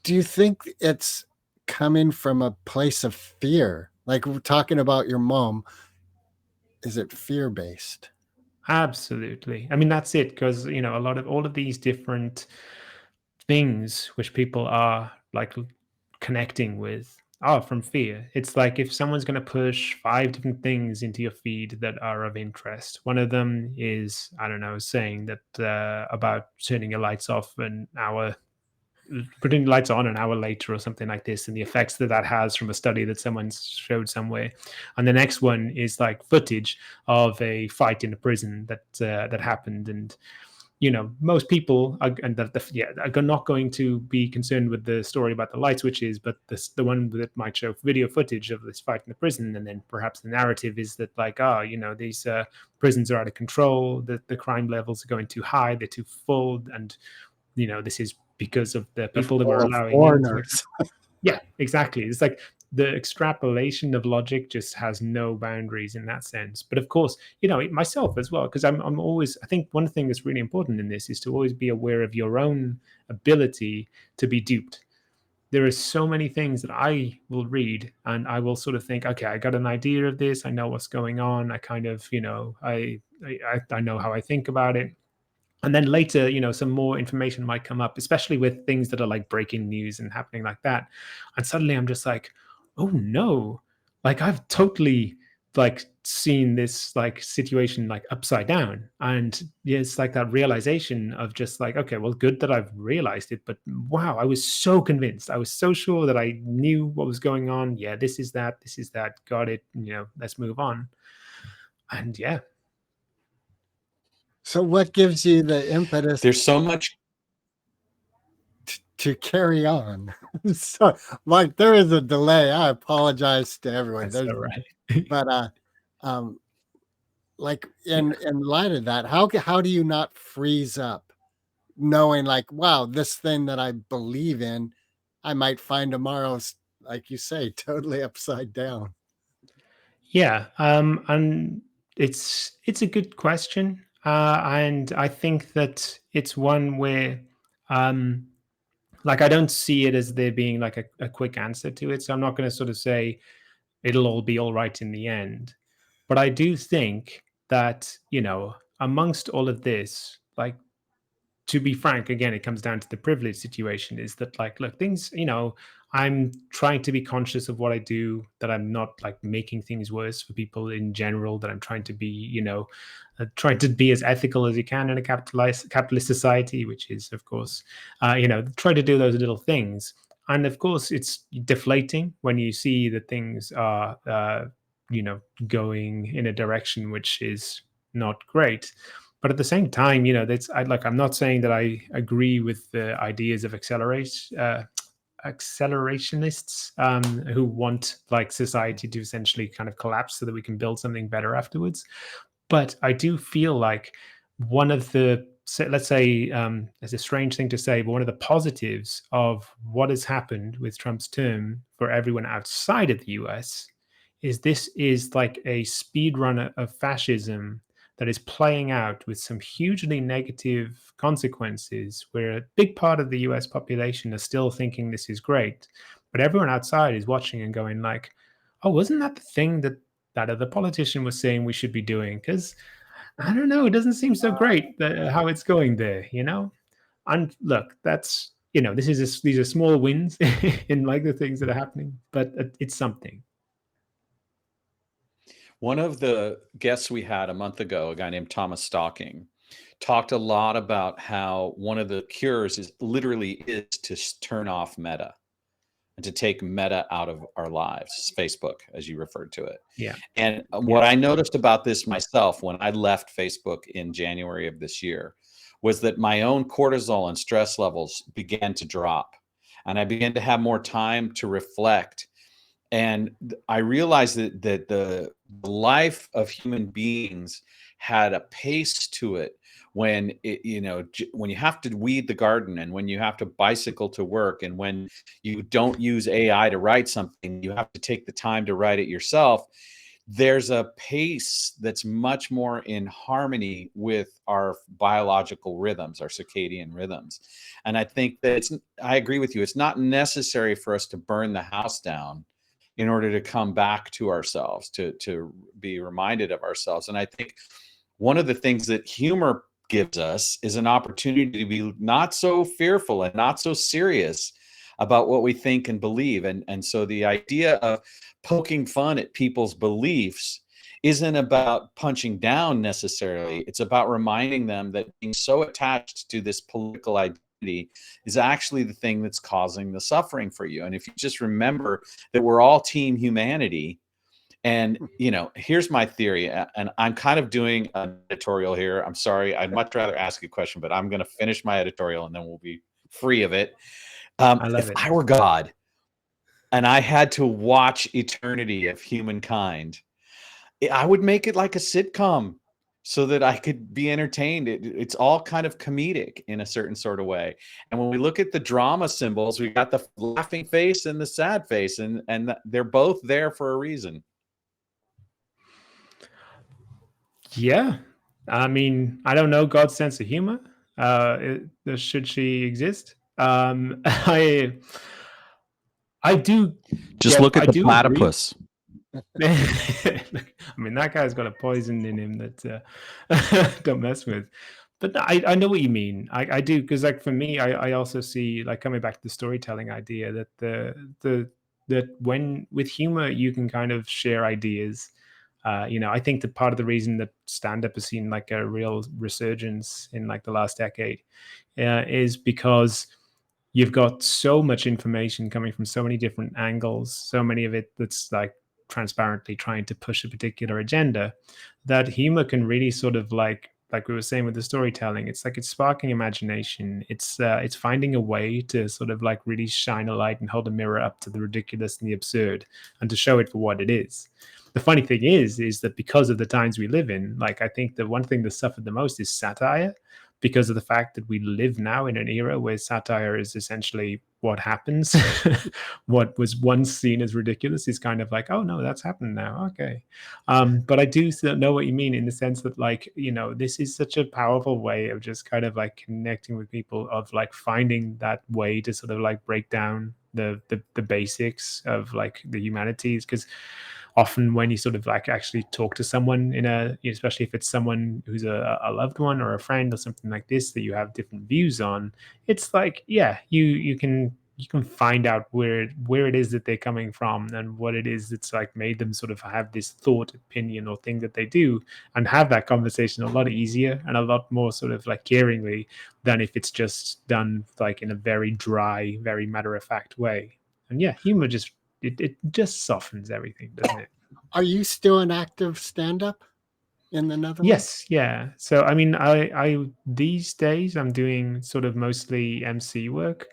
Do you think it's coming from a place of fear? Like, we're talking about your mom, is it fear-based? Absolutely. I mean, that's it, because a lot of all of these different things which people are like connecting with are from fear. It's like if someone's going to push 5 different things into your feed that are of interest. One of them is, I don't know, saying that about turning your lights off an hour, putting the lights on an hour later or something like this, and the effects that that has from a study that someone showed somewhere. And the next one is like footage of a fight in a prison that happened. And most people are, and are not going to be concerned with the story about the light switches, but the one that might show video footage of this fight in the prison, and then perhaps the narrative is that like, these prisons are out of control, that the crime levels are going too high, they're too full, and this is because of the people that we're allowing foreigners. Yeah, exactly. It's like the extrapolation of logic just has no boundaries in that sense. But of course, myself as well, because I'm always, I think one thing that's really important in this is to always be aware of your own ability to be duped. There are so many things that I will read and I will sort of think, okay, I got an idea of this. I know what's going on. I kind of, I know how I think about it. And then later, some more information might come up, especially with things that are like breaking news and happening like that. And suddenly I'm just like, oh no, like I've totally like seen this like situation like upside down. And yeah, it's like that realization of just like, okay, well, good that I've realized it, but wow, I was so convinced. I was so sure that I knew what was going on. Yeah, this is that, got it, let's move on. And yeah. So what gives you the impetus There's so much. to carry on? So, like, there is a delay. I apologize to everyone. That's all right. But like in light of that, how do you not freeze up, knowing like, wow, this thing that I believe in, I might find tomorrow's, like you say, totally upside down? Yeah, and it's a good question, and I think that it's one where, um, like, I don't see it as there being like a quick answer to it. So I'm not going to sort of say it'll all be all right in the end, but I do think that amongst all of this, like, to be frank, again, it comes down to the privilege situation. Is that like, look, things, I'm trying to be conscious of what I do, that I'm not like making things worse for people in general, that I'm trying to be, trying to be as ethical as you can in a capitalist society, which is, of course, try to do those little things. And of course, it's deflating when you see that things are, going in a direction which is not great. But at the same time, that's I'm not saying that I agree with the ideas of accelerationists who want like society to essentially kind of collapse so that we can build something better afterwards. But I do feel like one of the, let's say, it's a strange thing to say, but one of the positives of what has happened with Trump's term for everyone outside of the US is this is like a speed runner of fascism that is playing out with some hugely negative consequences, where a big part of the US population are still thinking this is great, but everyone outside is watching and going like, oh, wasn't that the thing that other politician was saying we should be doing? Because I don't know, it doesn't seem so great how it's going there, And look, that's these are small wins in like the things that are happening, but it's something. One of the guests we had a month ago, a guy named Thomas Stocking, talked a lot about how one of the cures is literally to turn off Meta. and to take meta out of our lives, Facebook, as you referred to it. Yeah. And what I noticed about this myself when I left Facebook in January of this year was that my own cortisol and stress levels began to drop. And I began to have more time to reflect. And I realized that the life of human beings had a pace to it when when you have to weed the garden, and when you have to bicycle to work, and when you don't use AI to write something, you have to take the time to write it yourself. There's a pace that's much more in harmony with our biological rhythms, our circadian rhythms. And I think that I agree with you. It's not necessary for us to burn the house down in order to come back to ourselves, to be reminded of ourselves. And I think one of the things that humor gives us is an opportunity to be not so fearful and not so serious about what we think and believe. And so the idea of poking fun at people's beliefs isn't about punching down necessarily. It's about reminding them that being so attached to this political identity is actually the thing that's causing the suffering for you. And if you just remember that we're all team humanity, and here's my theory, and I'm kind of doing an editorial here. I'm sorry, I'd much rather ask a question, but I'm going to finish my editorial and then we'll be free of it. I love If it. I were God and I had to watch eternity of humankind, I would make it like a sitcom so that I could be entertained. It's all kind of comedic in a certain sort of way. And when we look at the drama symbols, we got the laughing face and the sad face, and they're both there for a reason. Yeah. I mean, I don't know God's sense of humor. Should she exist? I do Just look at the platypus. I mean, that guy's got a poison in him that don't mess with. But I know what you mean. I do, because like for me, I also see, like, coming back to the storytelling idea, that that when with humor you can kind of share ideas. I think that part of the reason that stand-up has seen like a real resurgence in like the last decade is because you've got so much information coming from so many different angles, so many of it that's like transparently trying to push a particular agenda, that humor can really sort of like we were saying with the storytelling, it's like it's sparking imagination. It's finding a way to sort of like really shine a light and hold a mirror up to the ridiculous and the absurd, and to show it for what it is. The funny thing is that because of the times we live in, like, I think the one thing that suffered the most is satire, because of the fact that we live now in an era where satire is essentially what happens. What was once seen as ridiculous is kind of like, oh no, that's happened now. Okay. But I do know what you mean, in the sense that, like, this is such a powerful way of just kind of like connecting with people, of like finding that way to sort of like break down the basics of like the humanities. Because often when you sort of like actually talk to someone especially if it's someone who's a loved one or a friend or something like this that you have different views on, it's like, yeah, you can find out where it is that they're coming from, and what it is that's like made them sort of have this thought, opinion, or thing that they do, and have that conversation a lot easier and a lot more sort of like caringly, than if it's just done like in a very dry, very matter-of-fact way. And yeah, humor just it just softens everything, doesn't it? Are you still an active stand-up in the Netherlands? Yes, yeah. So I mean, I these days I'm doing sort of mostly MC work,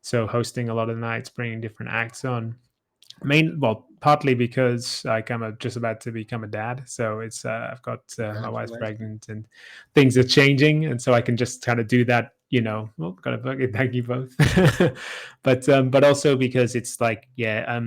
so hosting a lot of nights, bringing different acts on. Partly because like I'm just about to become a dad, so it's I've got my wife's pregnant and things are changing, and so I can just kind of do that. Well, got a bug. Thank you both. But also because it's like, yeah,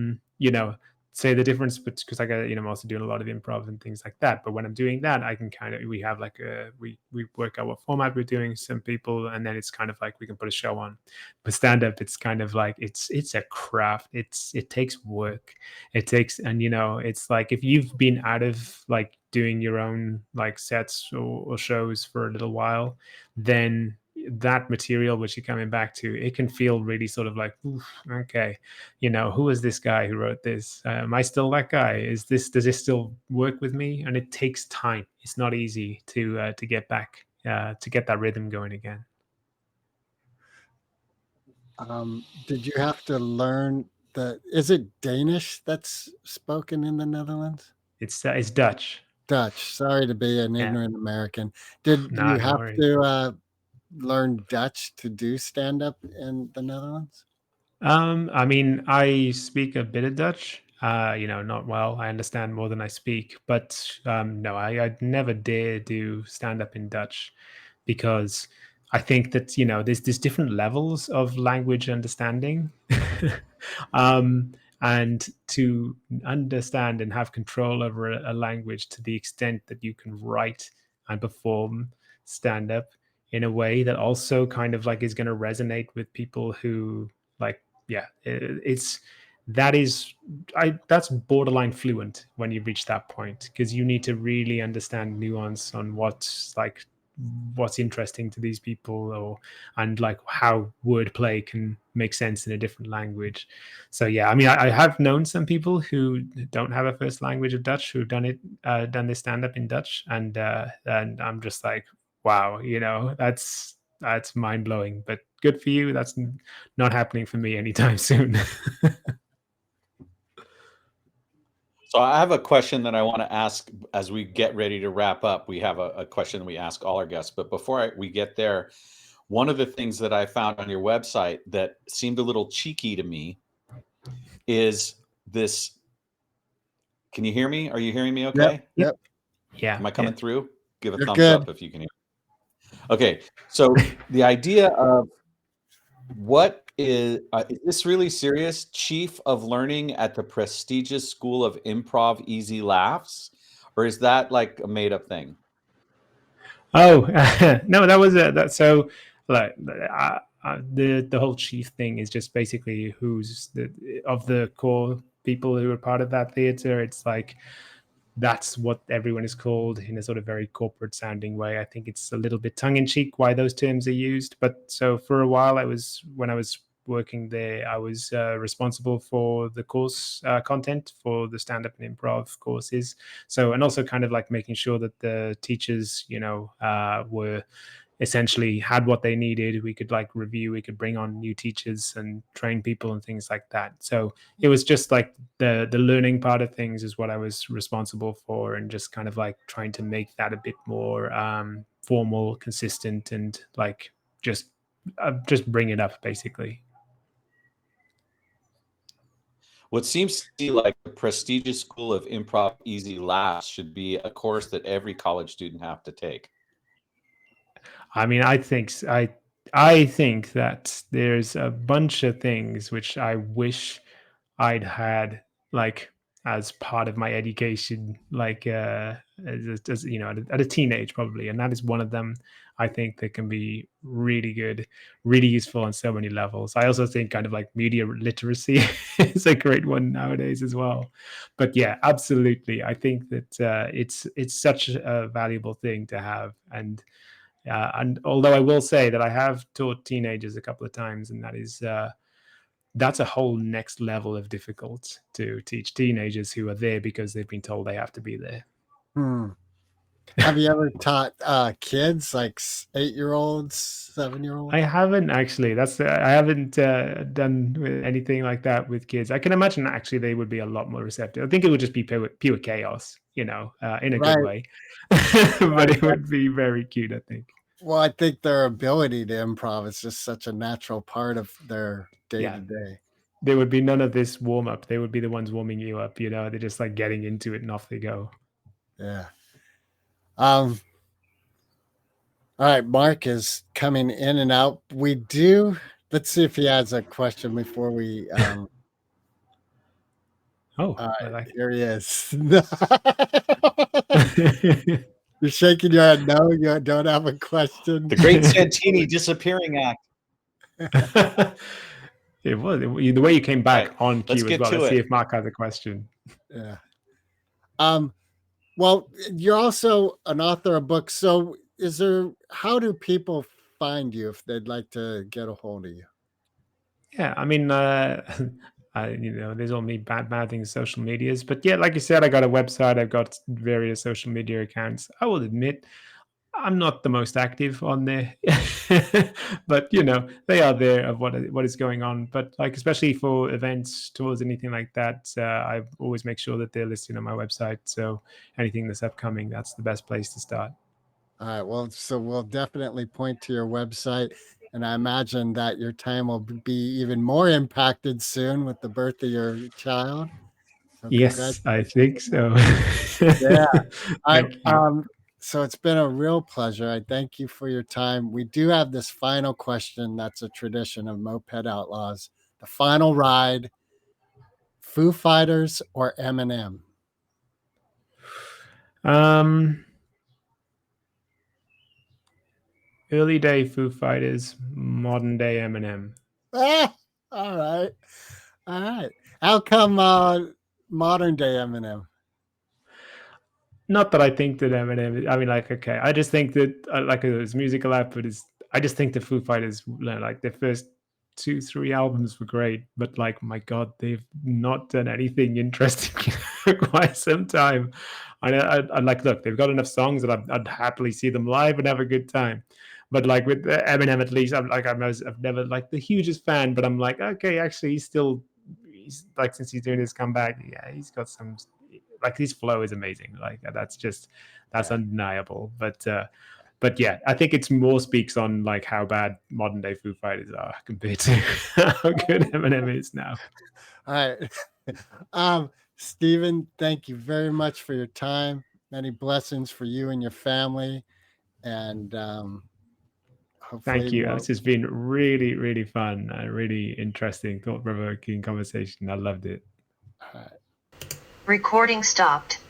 say the difference, but because I got, I'm also doing a lot of improv and things like that. But when I'm doing that, I can kind of, we have like we work out what format we're doing, some people, and then it's kind of like we can put a show on. But stand up, it's kind of like it's a craft. It takes work. It takes, and it's like if you've been out of like doing your own like sets or shows for a little while, then that material which you're coming back to, it can feel really sort of like, oof, okay, who is this guy who wrote this? Am I still that guy? Does this still work with me? And it takes time. It's not easy to get back, to get that rhythm going again. Did you have to learn is it Danish that's spoken in the Netherlands? It's Dutch. Dutch. Sorry to be an Yeah. ignorant American. Did Nah, you don't have worry. to learn Dutch to do stand up in the Netherlands? I mean, I speak a bit of Dutch. Not well. I understand more than I speak, but no, I'd never dare do stand up in Dutch because I think that there's different levels of language understanding, and to understand and have control over a language to the extent that you can write and perform stand up in a way that also kind of like is going to resonate with people who like yeah it's that is that's borderline fluent when you reach that point because you need to really understand nuance on what's interesting to these people and like how wordplay can make sense in a different language. So yeah, I mean, I have known some people who don't have a first language of Dutch who've done their stand up in Dutch, and I'm just like, wow, that's mind blowing. But good for you. That's not happening for me anytime soon. So I have a question that I want to ask as we get ready to wrap up. We have a question we ask all our guests, but before we get there, one of the things that I found on your website that seemed a little cheeky to me is this. Can you hear me? Are you hearing me okay? Yep. Yeah. Am I coming through? Give a You're thumbs good. up if you can hear. Okay. So the idea of what is this really serious? Chief of Learning at the prestigious School of Improv Easy Laughs? Or is that like a made up thing? Oh no, that was that. So like the whole chief thing is just basically who's of the core people who are part of that theater. It's like that's what everyone is called in a sort of very corporate sounding way. I think it's a little bit tongue in cheek why those terms are used. But so for a while, when I was working there, I was responsible for the course content for the stand up and improv courses. So, and also kind of like making sure that the teachers, were essentially had what they needed. We could like review, we could bring on new teachers and train people and things like that. So it was just like the learning part of things is what I was responsible for, and just kind of like trying to make that a bit more formal, consistent, and like just bring it up basically. What seems to be like the prestigious School of Improv Easy Laughs should be a course that every college student have to take. I mean, I think that there's a bunch of things which I wish I'd had like as part of my education, like as at a teenage probably, and that is one of them. I think that can be really good, really useful on so many levels. I also think kind of like media literacy is a great one nowadays as well. But yeah, absolutely, I think that it's such a valuable thing to have. And although I will say that I have taught teenagers a couple of times, and that's a whole next level of difficult to teach teenagers who are there because they've been told they have to be there. Have you ever taught kids like 8-year-olds, 7-year-olds? I haven't actually. I haven't done anything like that with kids. I can imagine actually they would be a lot more receptive. I think it would just be pure chaos, in a good way, but it would be very cute, I think. Well, I think their ability to improv is just such a natural part of their day to day. There would be none of this warm up. They would be the ones warming you up. They're just like getting into it and off they go. Yeah. All right, Mark is coming in and out. Let's see if he has a question before we here he is. You're shaking your head. No, you don't have a question. The Great Santini Disappearing Act. It was the way you came back on cue as well. Let's see if Mark has a question. Yeah. Well, you're also an author of books. So how do people find you if they'd like to get a hold of you? Yeah, I mean, there's all me bad things, social medias. But yeah, like you said, I got a website. I've got various social media accounts. I will admit, I'm not the most active on there, but they are there of what is going on. But like especially for events, tours, anything like that, I always make sure that they're listed on my website. So anything that's upcoming, that's the best place to start. All right. Well, so we'll definitely point to your website, and I imagine that your time will be even more impacted soon with the birth of your child. So Yes, I think so. Yeah. I Thank you. So it's been a real pleasure. I thank you for your time. We do have this final question that's a tradition of Moped Outlaws. The final ride, Foo Fighters or Eminem? Um, Early day Foo Fighters, modern day Eminem. Ah, all right. All right. How come modern day Eminem? Not that I think that Eminem. I mean, like, okay, I just think that like his musical output is. I just think the Foo Fighters, like their first 2, 3 albums were great, but like, my God, they've not done anything interesting for quite some time. I like, look, they've got enough songs that I'd happily see them live and have a good time. But like with Eminem, at least, I've never like the hugest fan, but I'm like, okay, actually, he's like, since he's doing his comeback, yeah, he's got some, like his flow is amazing. Like that's undeniable. But yeah, I think it's more speaks on like how bad modern day Foo Fighters are compared to how good Eminem is now. All right. Stephen, thank you very much for your time. Many blessings for you and your family. And hopefully Thank you. This has been really, really fun. Really interesting, thought-provoking conversation. I loved it. all right. Recording stopped.